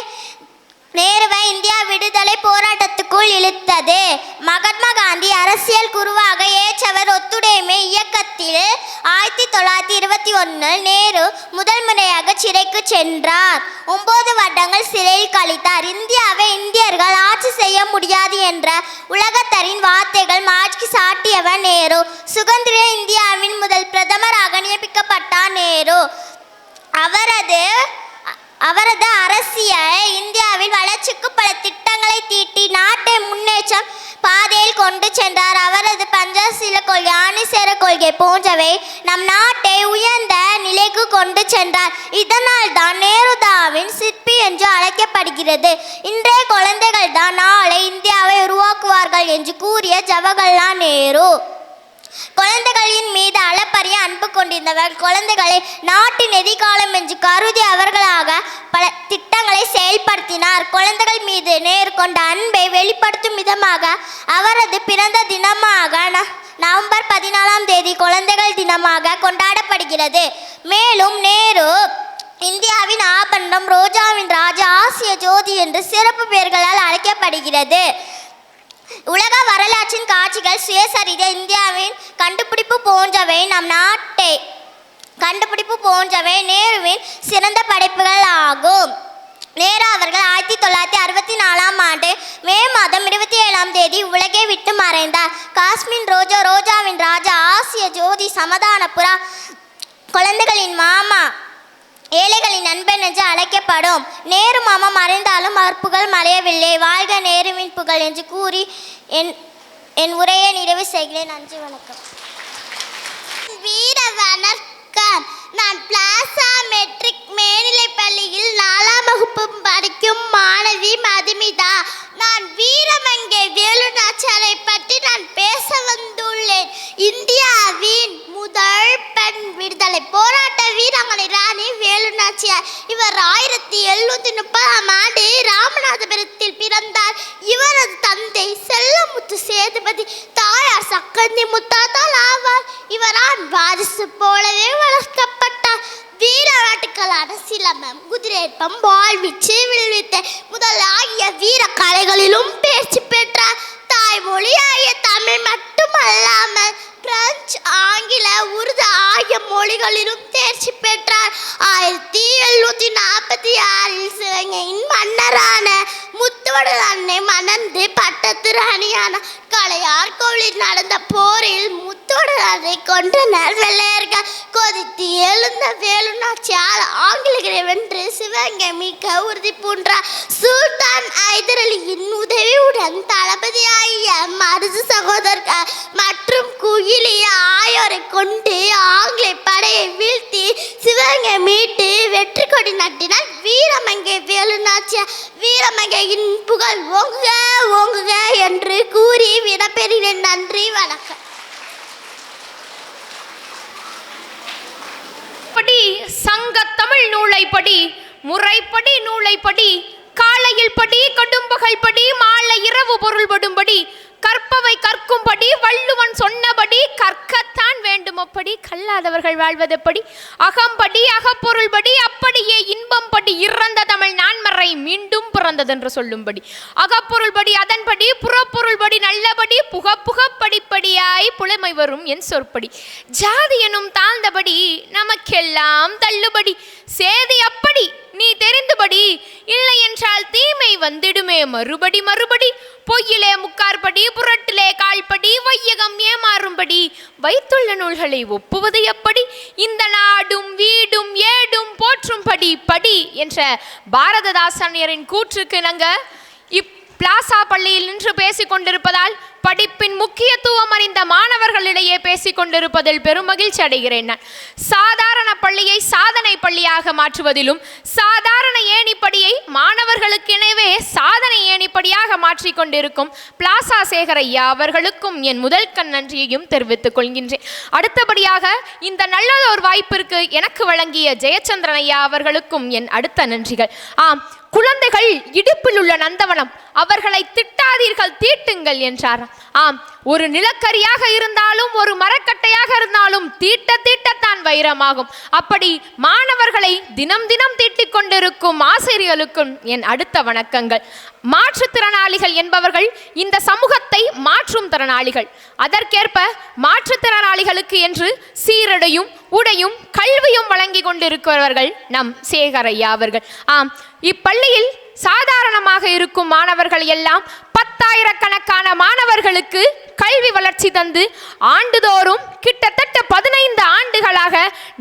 [SPEAKER 6] நேருவை இந்தியா விடுதலை போராட்டத்துக்குள் இழுத்தது. மகாத்மா காந்தி அரசியல் குருவாக ஏற்றவர். ஒத்துழைமை இயக்கத்தில் 1921 நேரு முதல் முறையாக சிறைக்கு சென்றார். 9 வருடங்கள் சிறையில் கழித்தார். இந்தியாவை இந்தியர்கள் ஆட்சி செய்ய முடியாது என்ற உலகத்தரின் வார்த்தைகள் மாற்றி சாட்டியவர் நேரு. சுதந்திர இந்தியாவின் முதல் பிரதமராக நியமிக்கப்பட்டார் நேரு. அவரது அரசியல் இந்தியாவின் வளர்ச்சிக்கு பல திட்டங்களை தீட்டி நாட்டை முன்னேற்றம் பாதையில் கொண்டு சென்றார். அவரது பஞ்சசீல கொள்கை, ஆணிசேர கொள்கை போன்றவை நம் நாட்டை உயர்ந்த நிலைக்கு கொண்டு சென்றார். இதனால் தான் நேருதாவின் சிற்பி என்று அழைக்கப்படுகிறது. இன்றைய குழந்தைகள் தான் நாளை இந்தியாவை உருவாக்குவார்கள் என்று கூறிய ஜவஹர்லால் நேரு. குழந்தைகளின் மீது அளப்பரிய அன்பு கொண்டிருந்தவர். குழந்தைகளை நாட்டின் எதிர்காலம் என்று கருதி அவர்களாக பல திட்டங்களை செயல்படுத்தினார். குழந்தைகள் மீது நேர்கொண்ட அன்பை வெளிப்படுத்தும் விதமாக அவரது பிறந்த தினமாக நவம்பர் 14ஆம் தேதி குழந்தைகள் தினமாக கொண்டாடப்படுகிறது. மேலும் நேரு இந்தியாவின் ஆபரணம், ரோஜாவின் ராஜா, ஆசிய ஜோதி என்று சிறப்பு பெயர்களால் அழைக்கப்படுகிறது. உலக வரலாற்றின் காட்சிகள், சுயசரிதை, இந்தியாவின் கண்டுபிடிப்பு போன்றவை நம் நாட்டை கண்டுபிடிப்பு போன்றவை நேருவின் சிறந்த படைப்புகள் ஆகும். நேரு அவர்கள் 1964ஆம் ஆண்டு மே மாதம் 27ஆம் தேதி உலகை விட்டு மறைந்தார். காஷ்மீர் ரோஜா, ரோஜாவின் ராஜா, ஆசிய ஜோதி, சமாதான புறா, குழந்தைகளின் மாமா, ஏழைகளின் நண்பன் என்று அழைக்கப்படும். நேரு மாமா மறைந்தாலும் அவர் புகழ் மறையவில்லை. வாழ்க நேருவின் புகழ் என்று கூறி என் உரையை நிறைவு செய்கிறேன். நன்றி, வணக்கம்.
[SPEAKER 8] வீர வணக்கம். நான் பிளாசா மெட்ரிக் மேல்நிலைப் பள்ளியில் 4ஆம் வகுப்பு படிக்கும் மாணவி மதுமிதா. நான் வீரமங்கை வேலுநாச்சியாரை பற்றி நான் பேச வந்துள்ளேன். இந்தியாவின் முதல் பெண் விடுதலை போராட்ட வீராங்கனை ராணி வேலுநாச்சியார். இவர் 1730ஆம் ஆண்டு ராமநாதபுரத்தில் பிறந்தார். இவரது தந்தை செல்லமுத்து சேதுபதி, தாயார் சக்கந்தி முத்தாத்தால் ஆவார். இவர் ஆண் வாரிசு போலவே வளர்க்கப்பட்டார். வீர நாட்டுகளான சிலம்பம், குதிரைப்பம், வாழ்வீச்சு, வில்வித்தை முதலாகிய வீர கலைகளிலும் தேர்ச்சி பெற்றார். தாய்மொழியாகிய தமிழ் மட்டுமல்லாமல் பிரெஞ்சு, ஆங்கில, உருது ஆகிய மொழிகளிலும் தேர்ச்சி பெற்றார். 1746இல் சிவகங்கையின் மன்னரான முத்துவடல் அன்னை மணந்து பட்டத்து ராணியான கலையார் கோவிலில் நடந்த போரில் முத்துவடல் அன்னை கொன்றனர் வெள்ளையர்கள். கொதித்து எழுந்த வேலுநாச்சியார் ஆங்கிலேயரை வென்று சிவகங்கை மீட்க உறுதி பூண்டார். சுல்தான் ஹைதர் அலியின் உதவியுடன் தளபதியாகிய மருது சகோதரர்கள் மற்றும் குயிலி ஆயோரை கொண்டு ஆங்கிலேய படையை வீழ்த்தி சிவகங்கை மீட்டு வெற்றி கொடி நட்டினார் வீரமங்கை வேலுநாச்சியார். வீரமங்கையின் புகழ் ஓங்குக ஓங்குக என்று கூறி விடப்பெறுகிறேன். நன்றி, வணக்கம்.
[SPEAKER 9] சங்க தமிழ் நூலை படி, முறைப்படி நூலை படி, காலையில் படி, கடும்பகல் படி, மாலை இரவு பொருள்படும்படி, கற்பவை கற்கும்படி, வள்ளுவன் சொன்னபடி கற்கத்தான் வேண்டுமப்படி, கல்லாதவர்கள் வாழ்வதப்படி, அகம்படி அகப்பொருள்படி, அப்படியே இன்பம்படி, இறந்த தமிழ் நான்மறை மீண்டும் பிறந்ததென்று சொல்லும்படி, அகப்பொருள்படி அதன்படி, புறப்பொருள்படி நல்லபடி, புகப்படிப்படியாய் புலமை வரும் என் சொற்படி, ஜாதி எனும் தாழ்ந்தபடி நமக்கெல்லாம் தள்ளுபடி, சேதி அப்படி நீ தெரிந்துபடி, இல்லை என்றால் தீமை வந்திடுமே மறுபடி மறுபடி, பொய்யிலே முக்காற்படி, புரட்டிலே கால்படி, வையகம் ஏமாறும்படி, வைத்துள்ள நூல்களை ஒப்புவது எப்படி, இந்த நாடும் வீடும் ஏடும் போற்றும்படி படி என்ற பாரததாசனியரின் கூற்றுக்கு இணங்க பிளாசா பள்ளியில் நின்று பேசிக் கொண்டிருப்பதால் படிப்பின் முக்கியத்துவம் அறிந்த மாணவர்களிடையே பேசிக் கொண்டிருப்பதில் பெருமகிழ்ச்சி அடைகிறேன். நான் சாதாரண பள்ளியை சாதனை பள்ளியாக மாற்றுவதிலும் சாதாரண ஏணிப்படியை மாணவர்களுக்கெனவே சாதனை ஏணிப்படியாக மாற்றிக்கொண்டிருக்கும் பிளாசா சேகர் ஐயா அவர்களுக்கும் என் முதல் கண் நன்றியையும் தெரிவித்துக் கொள்கின்றேன். அடுத்தபடியாக இந்த நல்லதொரு வாய்ப்பிற்கு எனக்கு வழங்கிய ஜெயச்சந்திரன் ஐயா அவர்களுக்கும் என் அடுத்த நன்றிகள். குழந்தைகள் இடுப்பில் உள்ள நந்தவனம், அவர்களை திட்டாதீர்கள் தீட்டுங்கள் என்றார். ஒரு நிலக்கரியாக இருந்தாலும் ஒரு மரக்கட்டையாக இருந்தாலும் தீட்ட தீட்டத்தான் வைரமாகும். அப்படி மாணவர்களை தினம் தினம் தீட்டிக் கொண்டிருக்கும் ஆசிரியர்களுக்கும் என் அடுத்த வணக்கங்கள். மாற்றுத்திறனாளிகள் என்பவர்கள் இந்த சமூகத்தை மாற்றும் திறனாளிகள். அதற்கேற்ப மாற்றுத்திறனாளிகளுக்கு என்று சீரடையும் உடையும் கல்வியும் வழங்கி கொண்டிருக்கிறவர்கள் நம் சேகர் ஐயா அவர்கள். இப்பள்ளியில் சாதாரணமாக இருக்கும் மாணவர்கள் எல்லாம் 10,000கணக்கான மாணவர்களுக்கு கல்வி வளர்ச்சி தந்து ஆண்டுதோறும் கிட்டத்தட்ட 15 ஆண்டுகளாக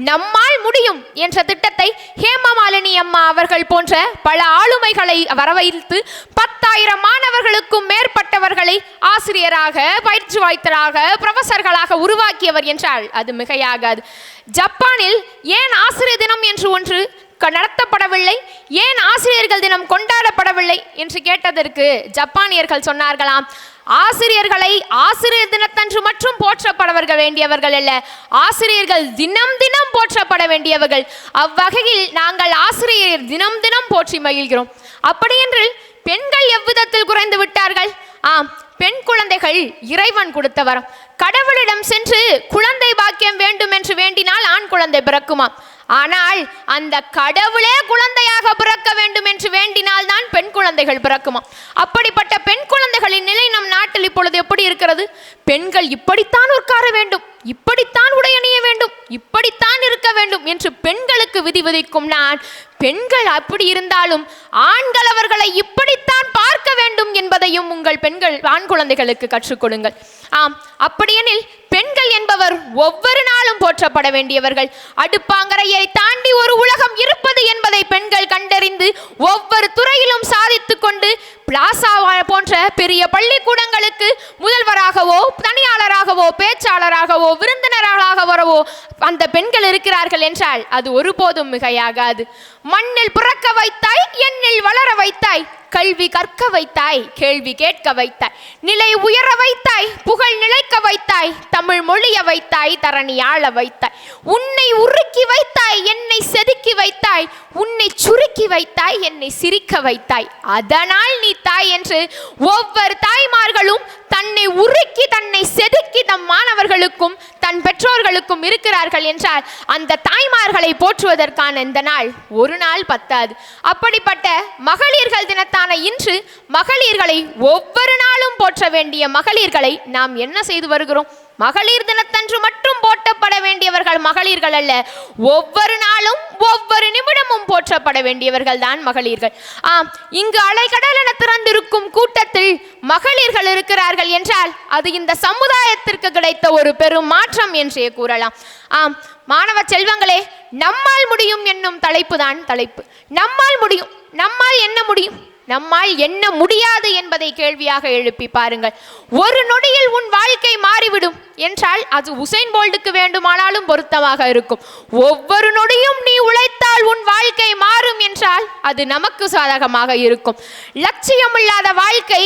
[SPEAKER 9] நம்மால் முடியும் என்ற திட்டத்தை ஹேமமாலினி அம்மா அவர்கள் போன்ற பல ஆளுமைகளை வரவைத்து 10,000 மாணவர்களுக்கும் மேற்பட்டவர்களை ஆசிரியராக, பயிற்சிவாய்த்தராக, புரொஃபசர்களாக உருவாக்கியவர் என்றால் அது மிகையாகாது. ஜப்பானில் ஏன் ஆசிரியர் தினம் என்று ஒன்று நடத்தப்படவில்லை, ஏன் ஆசிரியர்கள் தினம் கொண்டாடப்படவில்லை ஆசிரியர்களை என்று கேட்டதற்கு ஜப்பானியர்கள் சொன்னார்களாம், ஆசிரியர்களை ஆசிரியர் தினத்தன்று மட்டும் போற்றப்பட வேண்டியவர்கள் அல்ல, ஆசிரியர்கள் தினம் தினம் போற்றப்பட வேண்டியவர்கள். அவ்வகையில் நாங்கள் ஆசிரியர் தினம் தினம் போற்றி மகிழ்கிறோம். அப்படியென்று பெண்கள் எவ்விதத்தில் குறைந்து விட்டார்கள்? ஆம், பெண் குழந்தைகள் இறைவன் கொடுத்த வரம். கடவுளிடம் சென்று குழந்தை பாக்கியம் வேண்டும் என்று வேண்டினால் ஆண் குழந்தை பிறக்குமா? ஆனால் அந்த கடவுளே குழந்தையாக பிறக்க வேண்டும் என்று வேண்டினால் தான் பெண் குழந்தைகள் பிறக்குமா? அப்படிப்பட்ட பெண் குழந்தைகளின் நிலை நம் நாட்டில் இப்பொழுது எப்படி இருக்கிறது? பெண்கள் இப்படித்தான் உட்கார வேண்டும், இப்படித்தான் உடை அணிய வேண்டும், இப்படித்தான் இருக்க வேண்டும் என்று பெண்களுக்கு விதி விதிக்கும் நான், பெண்கள் அப்படி இருந்தாலும் ஆண்கள் அவர்களை இப்படித்தான் பார்க்க வேண்டும் என்பதையும் உங்கள் பெண்கள் ஆண் குழந்தைகளுக்கு கற்றுக் கொடுங்கள். ஆம், அப்படியெனில் பெண்கள் என்பவர் ஒவ்வொரு நாளும் போற்றப்பட வேண்டியவர்கள். அடுப்பாங்கரையை தாண்டி ஒரு உலகம் இருப்பது என்பதை பெண்கள் கண்டறிந்து ஒவ்வொரு துறையிலும் சாதித்து கொண்டு பிளாசா போன்ற பெரிய பள்ளிக்கூடங்களுக்கு முதல்வராகவோ தனியாளராகவோ பேச்சாளராகவோ விருந்தினராகவோ அந்த பெண்கள் இருக்கிறார்கள் என்றால் அது ஒருபோதும் மிகையாகாது. மண்ணில் பிறக்க வைத்தாய், எண்ணில் வளர வைத்தாய், கல்வி கற்க வைத்தாய், கேள்வி கேட்க வைத்தாய், நிலை உயர வைத்தாய், புகழ் நிலைக்க வைத்தாய், தமிழ் மொழிய வைத்தாய், தரணி ஆள வைத்தாய், உன்னை உருக்கி வைத்தாய், என்னை செதுக்கி வைத்தாய், உன்னை சுருக்கி வைத்தாய், என்னை சிரிக்க வைத்தாய், அதனால் நீ தாய் என்று ஒவ்வொரு தாய்மார்களும் தன்னை உருக்கி தன்னை செதுக்கி தம் மாணவர்களுக்கும் தன் பெற்றோர்களுக்கும் இருக்கிறார்கள் என்றால் அந்த தாய்மார்களை போற்றுவதற்கான இந்த நாள் ஒரு நாள் பத்தாது. அப்படிப்பட்ட மகளிர்கள் தினத்தான இன்று மகளிர்களை ஒவ்வொரு நாளும் போற்ற வேண்டிய மகளிர்களை நாம் என்ன செய்து வருகிறோம்? மகளிர் தினத்தன்று மட்டும் போற்றப்பட வேண்டியவர்கள் மகளிர்கள் அல்ல, ஒவ்வொரு நாளும் ஒவ்வொரு நிமிடமும் போற்றப்பட வேண்டியவர்கள் தான் மகளிர்கள். ஆம், இங்கு அலைகடல் என திறந்திருக்கும் கூட்டத்தில் மகளிர்கள் இருக்கிறார்கள் என்றால் அது இந்த சமுதாயத்திற்கு கிடைத்த ஒரு பெரும் மாற்றம் என்றே கூறலாம். ஆம், மாணவ செல்வங்களே, நம்மால் முடியும் என்னும் தலைப்பு தான் தலைப்பு. நம்மால் முடியும், நம்மால் என்ன முடியும், நம்மால் என்ன முடியாது என்பதை கேள்வியாக எழுப்பி பாருங்கள். ஒரு நொடியில் உன் வாழ்க்கை மாறிவிடும் என்றால் அது உசைன் போல்ட்டுக்கு வேண்டுமானாலும் பொருத்தமாக இருக்கும். ஒவ்வொரு நொடியும் நீ உழைத்தால் உன் வாழ்க்கை மாறும் என்றால் அது நமக்கு சாதகமாக இருக்கும். லட்சியமில்லாத வாழ்க்கை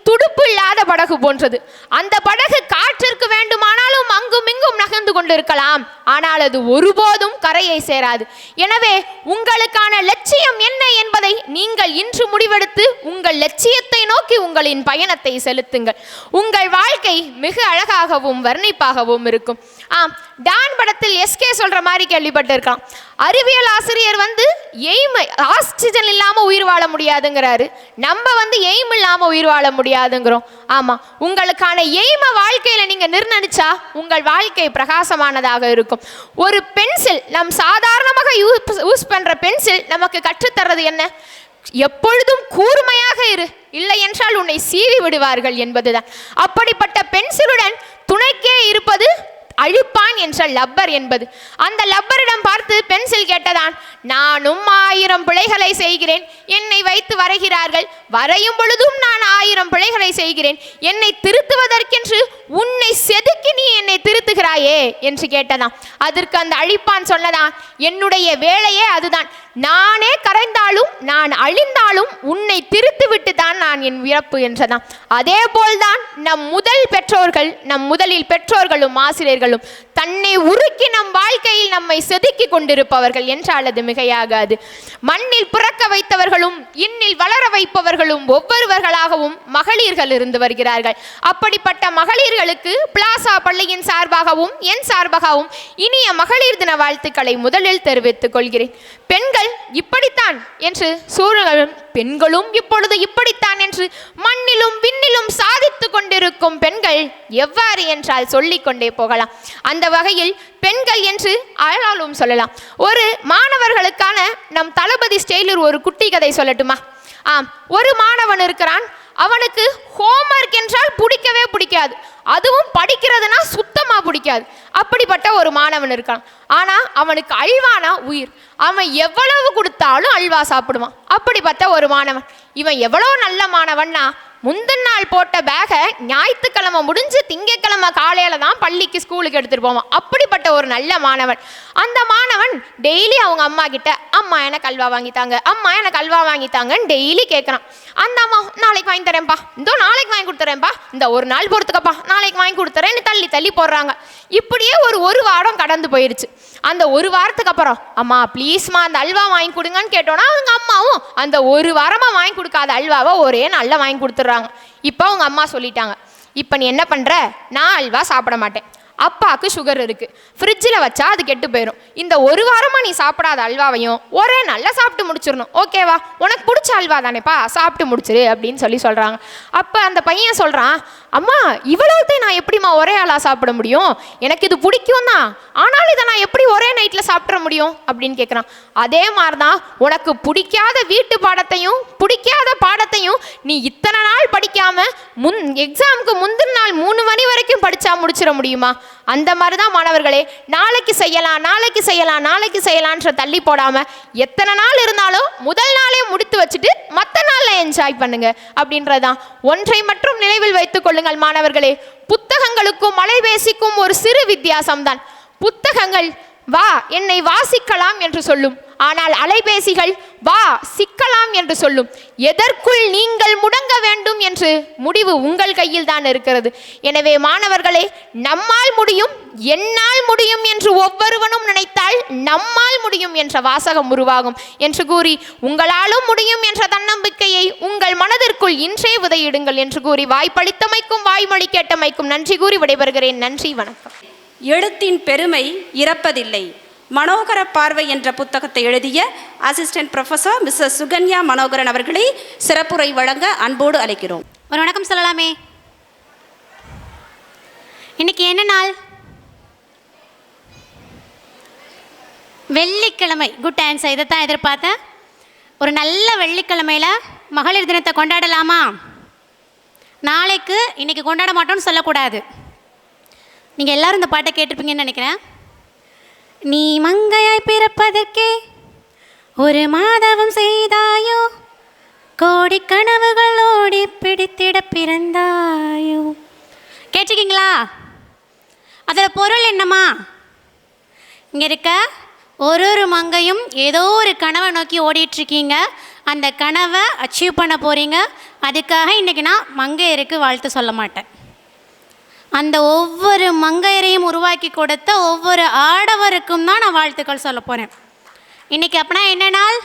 [SPEAKER 9] துடுப்பு இல்லாத படகு போன்றது. அந்த படகு காற்றிற்கு வேண்டுமானாலும் அங்கும் இங்கும் நகர்ந்து கொண்டிருக்கலாம், ஆனால் அது ஒருபோதும் கரையை சேராது. எனவே உங்களுக்கான லட்சியம் என்ன என்பதை நீங்கள் இன்று முடிவெடுத்து உங்கள் லட்சியத்தை நோக்கி உங்களின் பயணத்தை செலுத்துங்கள். உங்கள் வாழ்க்கை மிக அழகாகவும் வர்ணிப்பாகவும் இருக்கும். ஆம், டான் படத்தில் எஸ்கே சொல்ற மாதிரி கேள்விப்பட்டிருக்கான். அறிவியல் ஆசிரியர் எய்ம் ஆக்சிஜன் இல்லாம உயிர் வாழ முடியாதுங்கிறாரு, நம்ம எய்ம் இல்லாம உயிர் வாழ முடியாதுங்கிறோம். ஆமா, உங்களுக்கான எய்ம வாழ்க்கையில நீங்க நிர்ணயிச்சா உங்கள் வாழ்க்கை பிரகாசமானதாக இருக்கும். ஒரு பென்சில், நம் சாதாரணமாக யூஸ் பண்ற பென்சில் நமக்கு கற்றுத்தர்றது என்ன? எப்பொழுதும் கூர்மையாக இரு, இல்லை என்றால் உன்னை சீவி விடுவார்கள் என்பதுதான். அப்படிப்பட்ட பென்சிலுடன் துணைக்கே இருப்பது அழிப்பான் என்ற லப்பர் என்பது. அந்த லப்பரிடம் பார்த்து பென்சில் கேட்டதான், நானும் 1000 பிழைகளை செய்கிறேன், என்னை வைத்து வரைகிறார்கள், வரையும் பொழுதும் நான் 1000 பிழைகளை செய்கிறேன், என்னை திருத்துவதற்கென்று உன்னை செதுக்கி நீ என்னை திருத்துகிறாயே என்று கேட்டதான். அதற்கு அந்த அழிப்பான் சொன்னதான், என்னுடைய வேலையே அதுதான், நானே கரைந்தாலும் நான் அழிந்தாலும் உன்னை திருத்துவிட்டு தான் நான் என் இறப்பு என்றதான். அதே போல்தான் நம் முதல் பெற்றோர்கள், நம் முதலில் பெற்றோர்களும் ஆசிரியர்களும் தன்னை உருக்கி நம் வாழ்க்கையில் நம்மை செதுக்கி கொண்டிருப்பவர்கள் என்றால் அது மிகையாகாது. மண்ணில் பிறக்க வைத்தவர்களும் இன்னில் வளர வைப்பவர்களும் ஒவ்வொருவர்களாகவும் மகளிர்கள் இருந்து வருகிறார்கள். அப்படிப்பட்ட மகளிர்களுக்கு பிளாசா பள்ளியின் சார்பாகவும் என் சார்பாகவும் இனிய மகளிர் தின வாழ்த்துக்களை முதலில் தெரிவித்துக் கொள்கிறேன். பெண்கள் இப்படித்தான் என்று சூழலும், பெண்களும் இப்பொழுது இப்படித்தான் என்று மண்ணிலும் விண்ணிலும் சாதித்து கொண்டிருக்கும் பெண்கள் எவ்வாறு என்றால் சொல்லிக்கொண்டே போகலாம். அந்த வகையில் பெண்கள் என்று ஆளாலும் சொல்லலாம். ஒரு மாணவர்களுக்கான நம் தளபதி ஸ்டைலில் ஒரு குட்டி கதை சொல்லட்டுமா? ஆம், ஒரு மாணவன் இருக்கிறான். அவனுக்கு ஹோம்வொர்க் என்றால் பிடிக்கவே பிடிக்காது, அதுவும் படிக்கிறதுனா சுத்தமா பிடிக்காது. அப்படிப்பட்ட ஒரு மாணவன் இருக்கான். ஆனா அவனுக்கு அல்வானா உயிர். அவன் எவ்வளவு கொடுத்தாலும் அல்வா சாப்பிடுவான். அப்படிப்பட்ட ஒரு மாணவன். இவன் எவ்வளவு நல்ல மாணவன்னா, முந்தின நாள் போட்ட பேகை ஞாயிற்றுக்கிழமை முடிஞ்சு திங்கக்கிழமை காலையில தான் பள்ளிக்கு ஸ்கூலுக்கு எடுத்துகிட்டு போவான். அப்படிப்பட்ட ஒரு நல்ல மாணவன். அந்த மாணவன் டெய்லி அவங்க அம்மா கிட்ட, அம்மா எனக்கு அல்வா வாங்கித்தாங்க, அம்மா எனக்கு அல்வா வாங்கித்தாங்கன்னு டெய்லி கேட்குறான். அந்த அம்மா, நாளைக்கு வாங்கி தரேன்ப்பா, இதோ நாளைக்கு வாங்கி கொடுத்துறேன்ப்பா, இந்த ஒரு நாள் பொறுத்துக்கப்பா, நாளைக்கு வாங்கி கொடுத்துறேன்னு தள்ளி தள்ளி போடுறாங்க. இப்படியே ஒரு வாரம் கடந்து போயிடுச்சு. அந்த ஒரு வாரத்துக்கு அப்புறம், அம்மா ப்ளீஸ்மா அந்த அல்வா வாங்கி கொடுங்கன்னு கேட்டோன்னா அவங்க அம்மாவும் அந்த ஒரு வாரமாக வாங்கி கொடுக்காத அல்வாவை ஒரே நல்லா வாங்கி கொடுத்துட்றாங்க. இப்போ அவங்க அம்மா சொல்லிட்டாங்க, இப்போ நீ என்ன பண்ணுற, நான் அல்வா சாப்பிட மாட்டேன், அப்பாவுக்கு சுகர் இருக்குது, ஃப்ரிட்ஜில் வச்சா அது கெட்டு போயிடும், இந்த ஒரு வாரமாக நீ சாப்பிடாத அல்வாவையும் ஒரே நல்லா சாப்பிட்டு முடிச்சிடணும், ஓகேவா, உனக்கு பிடிச்ச அல்வா தானேப்பா, சாப்பிட்டு முடிச்சிரு அப்படின்னு சொல்கிறாங்க. அப்போ அந்த பையன் சொல்கிறான், அம்மா இவ்வளோத்தையும் நான் எப்படிம்மா ஒரே ஆளாக சாப்பிட முடியும், எனக்கு இது பிடிக்கும் தான், ஆனாலும் இதை நான் எப்படி ஒரே நைட்டில் சாப்பிட முடியும் அப்படின்னு கேட்குறான். அதே மாதிரி தான் உனக்கு பிடிக்காத வீட்டு பாடத்தையும் பிடிக்காத பாடத்தையும் நீ இத்தனை நாள் படிக்காமல் எக்ஸாமுக்கு முந்தின நாள் 3 மணி வரைக்கும் படித்தா முடிச்சிட முடியுமா? அந்த மாதிரி தான் மாணவர்களே, நாளைக்கு செய்யலாம் நாளைக்கு செய்யலாம் நாளைக்கு செய்யலான்ற தள்ளி போடாமல் எத்தனை நாள் இருந்தாலும் முதல் நாளே முடித்து வச்சுட்டு மற்ற நாளில் என்ஜாய் பண்ணுங்க அப்படின்றதான். ஒன்றை மட்டும் நினைவில் வைத்துக் கொள்ளுங்கள் மாணவர்களே, புத்தகங்களுக்கும் அலைபேசிக்கும் ஒரு சிறு வித்தியாசம்தான். புத்தகங்கள் வா என்னை வாசிக்கலாம் என்று சொல்லும், ஆனால் அலைபேசிகள் வா சிக்கலாம் என்று சொல்லும். எதற்குள் நீங்கள் முடங்க வேண்டும் என்று முடிவு உங்கள் கையில் தான் இருக்கிறது. எனவே மாணவர்களே, நம்மால் முடியும், என்னால் முடியும் என்று ஒவ்வொருவனும் நினைத்தால் நம்மால் முடியும் என்ற வாசகம் உருவாகும் என்று கூறி, உங்களாலும் முடியும் என்ற தன்னம்பிக்கையை உங்கள் மனதிற்குள் இன்றே விதையிடுங்கள் என்று கூறி, வாய்ப்பளித்தமைக்கும் வாய்மொழி கேட்டமைக்கும் நன்றி கூறி விடைபெறுகிறேன். நன்றி, வணக்கம்.
[SPEAKER 1] எழுத்தின் பெருமை இறப்பதில்லை. மனோகர பார்வை என்ற புத்தகத்தை எழுதிய assistant professor Mrs Sukanya Manoharan அவர்களை சிறப்புரை வழங்க அன்போடு அழைக்கிறோம்.
[SPEAKER 2] ஒரு வணக்கம் சொல்லலாமே. இன்னைக்கு என்ன நாள்? வெள்ளிக்கிழமை. Good answer. இதைத்தான் எதிர்பார்த்தேன். ஒரு நல்ல வெள்ளிக்கிழமையில் மகளிர் தினத்தை கொண்டாடலாமா? நாளைக்கு இன்னைக்கு கொண்டாட மாட்டோம்னு சொல்லக்கூடாது. நீங்கள் எல்லாரும் இந்த பாட்டை கேட்டிருப்பீங்கன்னு நினைக்கிறேன். நீ மங்கையாய் பிறப்பதற்கே ஒரு மாதவம் செய்தாயோ, கோடி கனவுகளோடி பிடித்திட பிறந்தாயோ. கேட்டிருக்கீங்களா? அதோட பொருள் என்னம்மா? இங்கே இருக்க ஒரு மங்கையும் ஏதோ ஒரு கனவை நோக்கி ஓடிட்டுருக்கீங்க. அந்த கனவை அச்சீவ் பண்ண போகிறீங்க. அதுக்காக இன்றைக்கி நான் மங்கையருக்கு வாழ்த்து சொல்ல மாட்டேன். அந்த ஒவ்வொரு மங்கையரையும் உருவாக்கி கொடுத்த ஒவ்வொரு ஆடவருக்கும் தான் நான் வாழ்த்துக்கள் சொல்ல போகிறேன். இன்றைக்கி அப்படின்னா என்ன நாள்?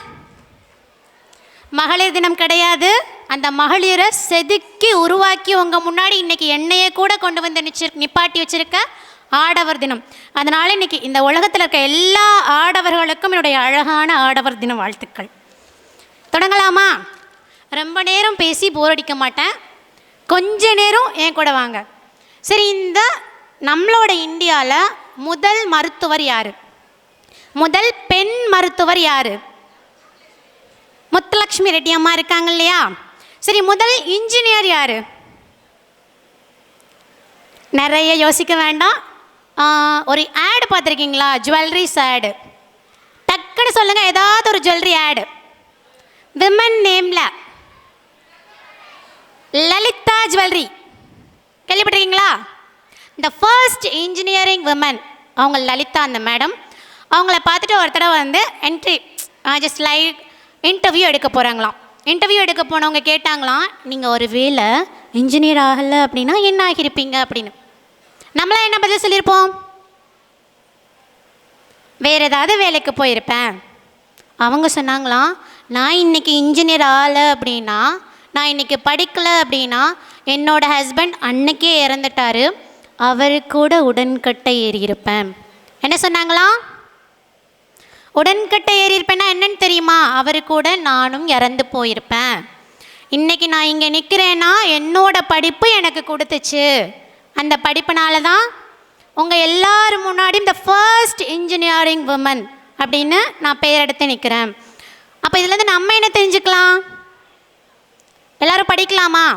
[SPEAKER 2] மகளிர் தினம் கிடையாது. அந்த மகளிரை செதுக்கி உருவாக்கி உங்கள் முன்னாடி இன்றைக்கி எண்ணெயை கூட கொண்டு வந்து நிப்பாட்டி வச்சுருக்க ஆடவர் தினம். அதனால் இன்றைக்கி இந்த உலகத்தில் இருக்க எல்லா ஆடவர்களுக்கும் என்னுடைய அழகான ஆடவர் தின வாழ்த்துக்கள். தொடங்கலாமா? ரொம்ப நேரம் பேசி போர் அடிக்க மாட்டேன். கொஞ்ச நேரம் என் கூட வாங்க. சரி, இந்த நம்மளோட இந்தியாவில் முதல் மருத்துவர் யார்? முதல் பெண் மருத்துவர் யார்? முத்துலட்சுமி ரெட்டி அம்மா இருக்காங்க இல்லையா? சரி, முதல் இன்ஜினியர் யார்? நிறைய யோசிக்க வேண்டாம். ஒரு ஆடு பார்த்துருக்கீங்களா? ஜுவல்லரிஸ் ஆடு. டக்குன்னு சொல்லுங்கள், ஏதாவது ஒரு ஜுவல்லரி ஆடு விமன் நேமில். லலிதா ஜுவல்லரி கேள்விப்பட்டிருக்கீங்களா? இந்த ஃபர்ஸ்ட் இன்ஜினியரிங் விமன் அவங்க லலிதா அந்த மேடம். அவங்கள பார்த்துட்டு ஒரு தடவை வந்து ஜஸ்ட் லைக் இன்டர்வியூ எடுக்க போகிறாங்களாம். இன்டர்வியூ எடுக்க போனவங்க கேட்டாங்களாம், நீங்கள் ஒரு வேளை இன்ஜினியர் ஆகலை அப்படின்னா என்ன ஆகியிருப்பீங்க அப்படின்னு. நம்மளாம் என்ன பதில் சொல்லியிருப்போம்? வேறு ஏதாவது வேலைக்கு போயிருப்பேன். அவங்க சொன்னாங்களாம், நான் இன்றைக்கி இன்ஜினியர் ஆகலை அப்படின்னா, நான் இன்றைக்கி படிக்கலை அப்படின்னா, என்னோடய ஹஸ்பண்ட் அன்னைக்கே இறந்துட்டார், அவரு கூட உடன்கட்டை ஏறியிருப்பேன். என்ன சொன்னாங்களா? உடன்கட்டை ஏறியிருப்பேன்னா என்னன்னு தெரியுமா? அவரு கூட நானும் இறந்து போயிருப்பேன். இன்றைக்கி நான் இங்கே நிற்கிறேன்னா என்னோட படிப்பு எனக்கு கொடுத்துச்சு. அந்த படிப்பினால தான் உங்கள் எல்லாரும் முன்னாடி இந்த ஃபர்ஸ்ட் இன்ஜினியரிங் விமன் அப்படின்னு நான் பெயர் எடுத்து நிற்கிறேன். அப்போ இதுலேருந்து நம்ம என்ன தெரிஞ்சுக்கலாம்? எல்லோரும் படிக்கலாமா?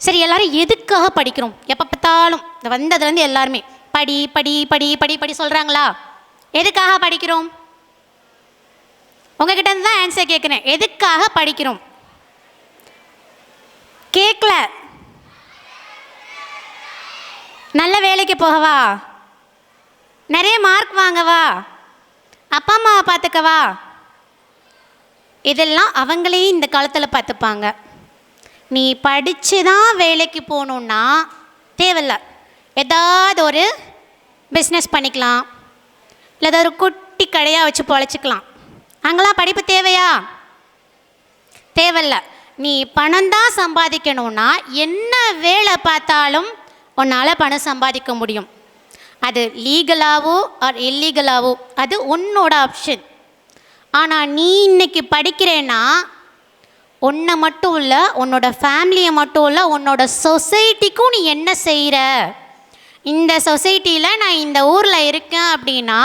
[SPEAKER 2] சரி, எல்லோரும் எதுக்காக படிக்கிறோம்? எப்போ பார்த்தாலும் இந்த வந்ததுலேருந்து எல்லாருமே படி படி படி படி படி சொல்கிறாங்களா? எதுக்காக படிக்கிறோம்? உங்ககிட்ட இருந்து தான் ஆன்சர் கேட்குறேன். எதுக்காக படிக்கிறோம்?
[SPEAKER 10] கேட்கல. நல்ல வேலைக்கு போகவா, நிறைய மார்க் வாங்கவா, அப்பா அம்மாவை பார்த்துக்கவா, இதெல்லாம் அவங்களே இந்த காலத்தில் பார்த்துப்பாங்க. நீ படித்து தான் வேலைக்கு போகணுன்னா தேவையில்ல. ஏதாவது ஒரு பிஸ்னஸ் பண்ணிக்கலாம், இல்லை ஏதாவது ஒரு குட்டி கடையாக வச்சு பொழைச்சிக்கலாம். அங்கெல்லாம் படிப்பு தேவையா? தேவையில்ல. நீ பணம் தான் சம்பாதிக்கணும்னா என்ன வேலை பார்த்தாலும் உன்னால் பணம் சம்பாதிக்க முடியும். அது லீகலாவோ ஆர் இல்லீகலாவோ அது உன்னோட ஆப்ஷன். ஆனால் நீ இன்னைக்கு படிக்கிறேன்னா உன்னை மட்டும் இல்லை, உன்னோட ஃபேமிலியை மட்டும் இல்லை, உன்னோட சொசைட்டிக்கும் நீ என்ன செய்கிற. இந்த சொசைட்டியில் நான் இந்த ஊரில் இருக்கேன் அப்படின்னா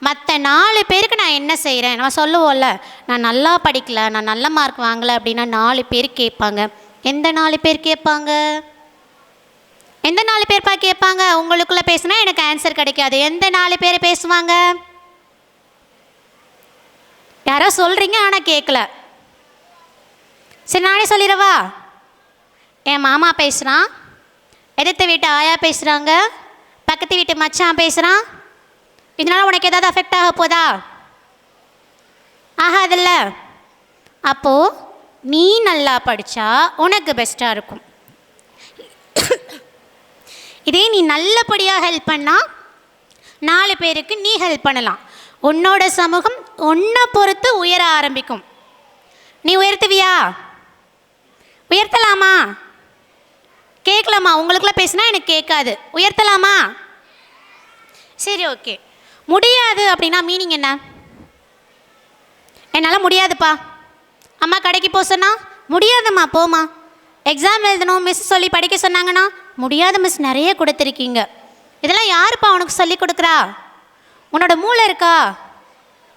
[SPEAKER 10] மற்ற 4 பேருக்கு நான் என்ன செய்கிறேன். நான் சொல்லுவோம்ல, நான் நல்லா படிக்கல, நான் நல்ல மார்க் வாங்கலை அப்படின்னா 4 பேர் கேட்பாங்க. எந்த 4 பேர் கேட்பாங்க? எந்த 4 பேர்ப்பா கேட்பாங்க? உங்களுக்குள்ளே பேசுனா எனக்கு ஆன்சர் கிடைக்காது. எந்த 4 பேர் பேசுவாங்க? யாரோ சொல்கிறீங்க ஆனால் கேட்கல. சரி, நானே சொல்லிடவா? என் மாமா பேசுகிறான், எதிர்த்த வீட்டு ஆயா பேசுகிறாங்க, பக்கத்து வீட்டு மச்சான் பேசுகிறான். இதனால் உனக்கு ஏதாவது அஃபெக்ட் ஆக போதா? ஆகாதில்ல. அப்போது நீ நல்லா படித்தா உனக்கு பெஸ்ட்டாக இருக்கும். இதே நீ நல்லபடியாக ஹெல்ப் பண்ணால் 4 பேருக்கு நீ ஹெல்ப் பண்ணலாம். உன்னோட சமூகம் உன்னை பொறுத்து உயர ஆரம்பிக்கும். நீ உயர்த்துவியா? உயர்த்தலாமா? கேட்கலாமா? உங்களுக்குள்ள பேசினா எனக்கு கேட்காது. உயர்த்தலாமா? சரி, ஓகே. முடியாது அப்படின்னா மீனிங் என்ன? என்னால் முடியாதுப்பா. அம்மா கடைக்கு போக சொன்னா முடியாதும்மா, போமா. எக்ஸாம் எழுதணும் மிஸ் சொல்லி படிக்க சொன்னாங்கன்னா முடியாத மிஸ் நிறைய கொடுத்துருக்கீங்க. இதெல்லாம் யாருப்பா உனக்கு சொல்லி கொடுக்குறா? உன்னோட மூளை இருக்கா?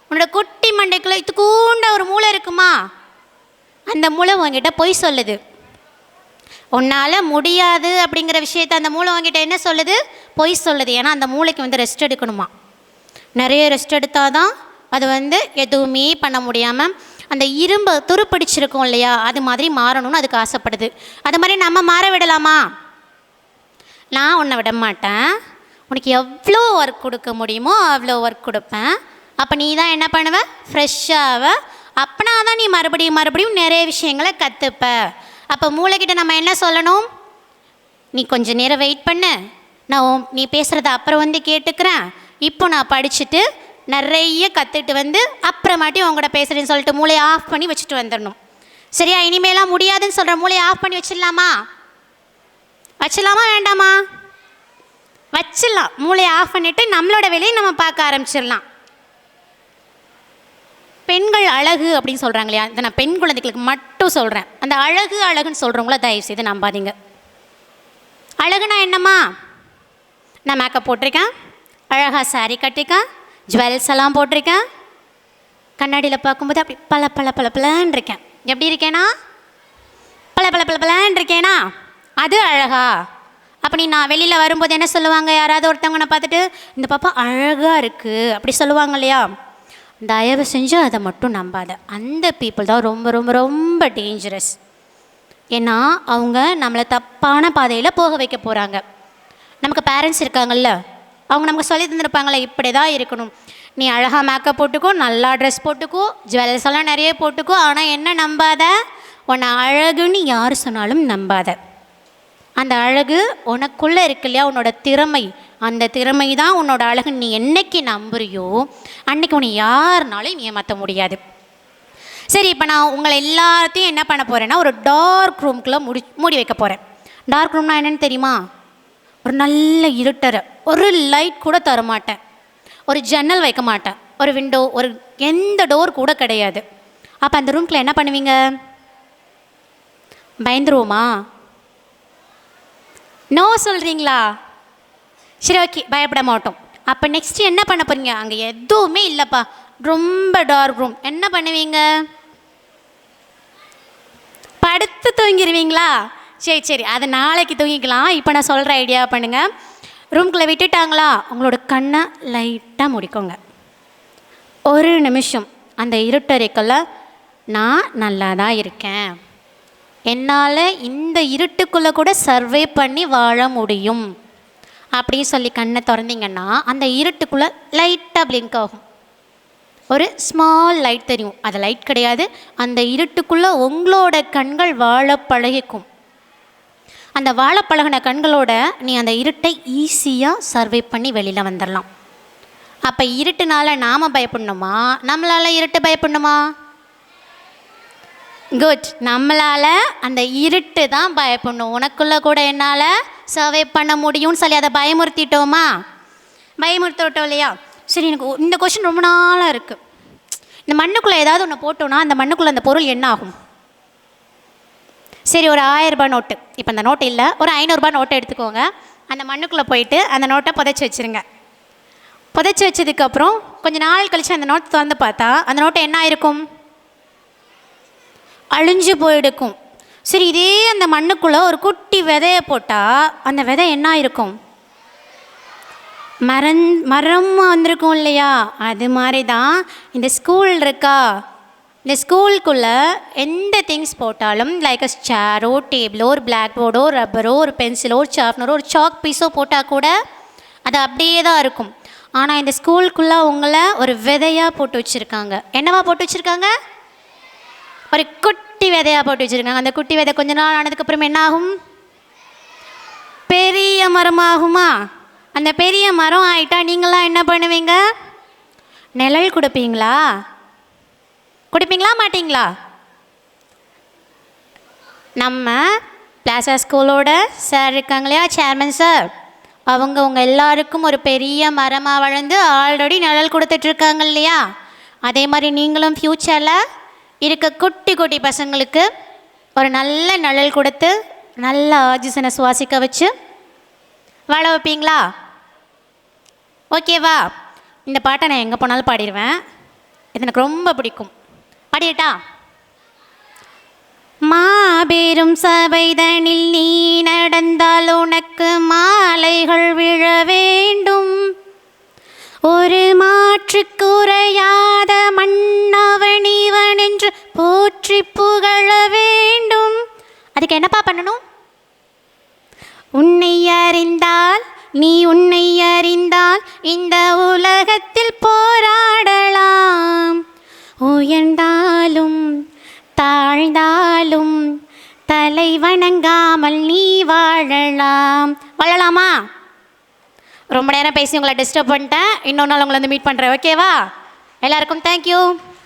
[SPEAKER 10] உன்னோட குட்டி மண்டைக்குள்ளே இதுக்கூண்ட ஒரு மூளை இருக்குமா? அந்த மூளை உங்ககிட்ட பொய் சொல்லுது. உன்னால் முடியாது அப்படிங்கிற விஷயத்த அந்த மூளை உங்ககிட்ட என்ன சொல்லுது? பொய் சொல்லுது. ஏன்னா அந்த மூளைக்கு ரெஸ்ட் எடுக்கணுமா. நிறைய ரெஸ்ட் எடுத்தால் தான் அது எதுவுமே பண்ண முடியாமல் அந்த இரும்பு துருப்பிடிச்சிருக்கும் இல்லையா, அது மாதிரி மாறணும்னு அதுக்கு ஆசைப்படுது. அது மாதிரி நம்ம மாற விடலாமா? நான் உன்னை விட மாட்டேன். உனக்கு எவ்வளோ ஒர்க் கொடுக்க முடியுமோ அவ்வளோ ஒர்க் கொடுப்பேன். அப்போ நீ தான் என்ன பண்ணுவ? ஃப்ரெஷ்ஷாக. அப்படின்னா தான் நீ மறுபடியும் நிறைய விஷயங்களை கற்றுப்ப. அப்போ மூளைக்கிட்ட நம்ம என்ன சொல்லணும்? நீ கொஞ்சம் நேரம் வெயிட் பண்ணு, நான் நீ பேசுகிறத அப்புறம் கேட்டுக்கிறேன். இப்போ நான் படிச்சுட்டு நிறைய கற்றுட்டு அப்புறமாட்டி உங்கள்கிட்ட பேசுகிறேன்னு சொல்லிட்டு மூளையை ஆஃப் பண்ணி வச்சுட்டு வந்துடணும். சரியா? இனிமேலாம் முடியாதுன்னு சொல்கிற மூளையை ஆஃப் பண்ணி வச்சிடலாமா? வச்சிடலாமா வேண்டாமா? வச்சிடலாம். மூளையை ஆஃப் பண்ணிவிட்டு நம்மளோட வேலையை நம்ம பார்க்க ஆரம்பிச்சிடலாம். பெண்கள் அழகு அப்படின்னு சொல்கிறாங்க இல்லையா, இதை நான் பெண் குழந்தைகளுக்கு மட்டும் சொல்கிறேன். அந்த அழகுன்னு சொல்கிறவங்கள தயவு செய்து நம்பாதீங்க. அழகுனா என்னம்மா? நான் மேக்கப் போட்டிருக்கேன், அழகாக சாரீ கட்டிருக்கேன், ஜுவல்ஸ் எல்லாம் போட்டிருக்கேன், கண்ணாடியில் பார்க்கும்போது அப்படி பல பல பல பலன்னு இருக்கேன். எப்படி இருக்கேனா? பல பல பல பலன்னு இருக்கேனா? அது அழகா? அப்படி நான் வெளியில் வரும்போது என்ன சொல்லுவாங்க? யாராவது ஒருத்தவங்க நான் பார்த்துட்டு இந்த பாப்பா அழகாக இருக்குது அப்படி சொல்லுவாங்க இல்லையா? தயவு செஞ்சு அதை மட்டும் நம்பாத. அந்த பீப்புள் தான் ரொம்ப ரொம்ப ரொம்ப டேஞ்சரஸ். ஏன்னா அவங்க நம்மளை தப்பான பாதையில் போக வைக்க போகிறாங்க. நமக்கு பேரண்ட்ஸ் இருக்காங்கல்ல, அவங்க நமக்கு சொல்லி தந்துருப்பாங்களே இப்படி தான் இருக்கணும், நீ அழகாக மேக்கப் போட்டுக்கோ, நல்லா ட்ரெஸ் போட்டுக்கோ, ஜுவல்ஸ் எல்லாம் நிறைய போட்டுக்கோ, ஆனால் என்ன நம்பாத, உன்னை அழகுன்னு யார் சொன்னாலும் நம்பாத. அந்த அழகு உனக்குள்ளே இருக்கு இல்லையா, உன்னோட திறமை, அந்த திறமை தான் உன்னோட அழகு. நீ என்னைக்கு நம்புறியோ அன்னைக்கு உன்னை யாருனாலும் நீ ஏமாற்ற முடியாது. சரி, இப்போ நான் உங்களை எல்லாத்தையும் என்ன பண்ண போகிறேன்னா ஒரு டார்க் ரூம்குள்ளே மூடி வைக்க போகிறேன். டார்க் ரூம்னா என்னென்னு தெரியுமா? ஒரு நல்ல இருட்டரை, ஒரு லைட் கூட தர மாட்டேன், ஒரு ஜன்னல் வைக்க மாட்டேன், ஒரு விண்டோ, ஒரு எந்த டோர் கூட கிடையாது. அப்போ அந்த ரூம்குள்ளே என்ன பண்ணுவீங்க? பயந்துருவோமா? நோ சொல்கிறீங்களா? சரி, ஓகே, பயப்பட மாட்டோம். அப்போ நெக்ஸ்ட்டு என்ன பண்ண போகிறீங்க? அங்கே எதுவுமே இல்லைப்பா, ரொம்ப டார்க் ரூம். என்ன பண்ணுவீங்க? படுத்து தூங்கிடுவீங்களா? சரி, அதை நாளைக்கு தூங்கிக்கலாம். இப்போ நான் சொல்கிற ஐடியா பண்ணுங்கள். ரூம்குள்ளே விட்டுட்டாங்களா, உங்களோட கண்ணை லைட்டாக முடிக்கோங்க. ஒரு நிமிஷம் அந்த இருட்டறைக்குள்ள நான் நல்லா தான் இருக்கேன், என்னால் இந்த இருட்டுக்குள்ளே கூட சர்வே பண்ணி வாழ முடியும் அப்படின்னு சொல்லி கண்ணை திறந்தீங்கன்னா அந்த இருட்டுக்குள்ளே லைட்டாக பிளிங்க் ஆகும். ஒரு ஸ்மால் லைட் தெரியும், அது லைட் கிடையாது. அந்த இருட்டுக்குள்ளே உங்களோட கண்கள் வாழ பழகிக்கும். அந்த வாழ பழகின கண்களோட நீ அந்த இருட்டை ஈஸியாக சர்வே பண்ணி வெளியில் வந்துடலாம். அப்போ இருட்டுனால நாம் பயப்படணுமா, நம்மளால் இருட்டு பயப்படணுமா? குட், நம்மளால் அந்த இருட்டு தான் பயப்படணும். உனக்குள்ளே கூட என்னால் சர்வே பண்ண முடியும்னு சொல்லி அதை பயமுறுத்திட்டோமா? பயமுறுத்திட்டோம் இல்லையா? சரி, எனக்கு இந்த கொஷின் ரொம்ப நாளாக இருக்குது. இந்த மண்ணுக்குள்ளே ஏதாவது ஒன்று போட்டோன்னா அந்த மண்ணுக்குள்ளே அந்த பொருள் என்ன ஆகும்? சரி, ஒரு 1000 ரூபாய் நோட்டு, இப்போ அந்த நோட்டு இல்லை, ஒரு 500 ரூபாய் நோட்டை எடுத்துக்கோங்க. அந்த மண்ணுக்குள்ளே போயிட்டு அந்த நோட்டை புதைச்சி வச்சுருங்க. புதைச்சி வச்சதுக்கப்புறம் கொஞ்சம் நாள் கழித்து அந்த நோட்டை திறந்து பார்த்தா அந்த நோட்டை என்ன ஆயிருக்கும்? அழிஞ்சு போயிடுக்கும். சரி, இதே அந்த மண்ணுக்குள்ளே ஒரு குட்டி விதையை போட்டால் அந்த விதை என்ன ஆயிருக்கும்? மரம் வந்திருக்கும் இல்லையா? அது மாதிரி தான் இந்த ஸ்கூல் இருக்கா, இந்த ஸ்கூலுக்குள்ளே எந்த திங்ஸ் போட்டாலும் லைக் அ சேரோ, டேபிளோ, ஒரு பிளாக் போர்டோ, ரப்பரோ, ஒரு பென்சிலோ, ஒரு ஷார்ப்னரோ, ஒரு சாக் பீஸோ போட்டால் கூட அது அப்படியே தான் இருக்கும். ஆனால் இந்த ஸ்கூலுக்குள்ளே உங்களை ஒரு விதையாக போட்டு வச்சுருக்காங்க. என்னவா போட்டு வச்சுருக்காங்க? ஒரு குட்டி விதையாக போட்டு வச்சுருக்காங்க. அந்த குட்டி விதை கொஞ்ச நாள் ஆனதுக்கப்புறம் என்ன ஆகும்? பெரிய மரமாகுமா? அந்த பெரிய மரம் ஆகிட்டா நீங்களாம் என்ன பண்ணுவீங்க? நிழல் கொடுப்பீங்களா? கொடுப்பீங்களா மாட்டிங்களா? நம்ம பிளாசா ஸ்கூலோட சார் இருக்காங்க இல்லையா, சேர்மன் சார், அவங்க உங்கள் எல்லாருக்கும் ஒரு பெரிய மரமாக வளர்ந்து ஆல்ரெடி நிழல் கொடுத்துட்ருக்காங்க இல்லையா? அதே மாதிரி நீங்களும் ஃப்யூச்சரில் இருக்க குட்டி குட்டி பசங்களுக்கு ஒரு நல்ல நிழல் கொடுத்து நல்ல ஆக்சிஜனை சுவாசிக்க வச்சு வாழ வைப்பீங்களா? ஓகேவா? இந்த பாட்டை நான் எங்கே போனாலும் பாடிடுவேன். இது எனக்கு ரொம்ப பிடிக்கும். பாடிட்டா? மாபெரும் சபைதனில் நீ நடந்தால் உனக்கு மாலைகள் விழ வேண்டும். ஒரு மாற்று குறையாத மன்னவனிவன் என்று போற்றி புகழ வேண்டும். அதுக்கு என்னப்பா பண்ணணும்? உன்னை அறிந்தால், நீ உன்னை அறிந்தால் இந்த உலகத்தில் போராடலாம். உயர்ந்தாலும் தாழ்ந்தாலும் தலை வணங்காமல் நீ வாழலாம். வாழலாமா? ரொம்ப நேரம் பேசி உங்களை டிஸ்டர்ப் பண்ணிட்டேன். இன்னொரு நாள் உங்களை வந்து மீட் பண்ணுறேன். ஓகேவா? எல்லாருக்கும் தேங்க்யூ.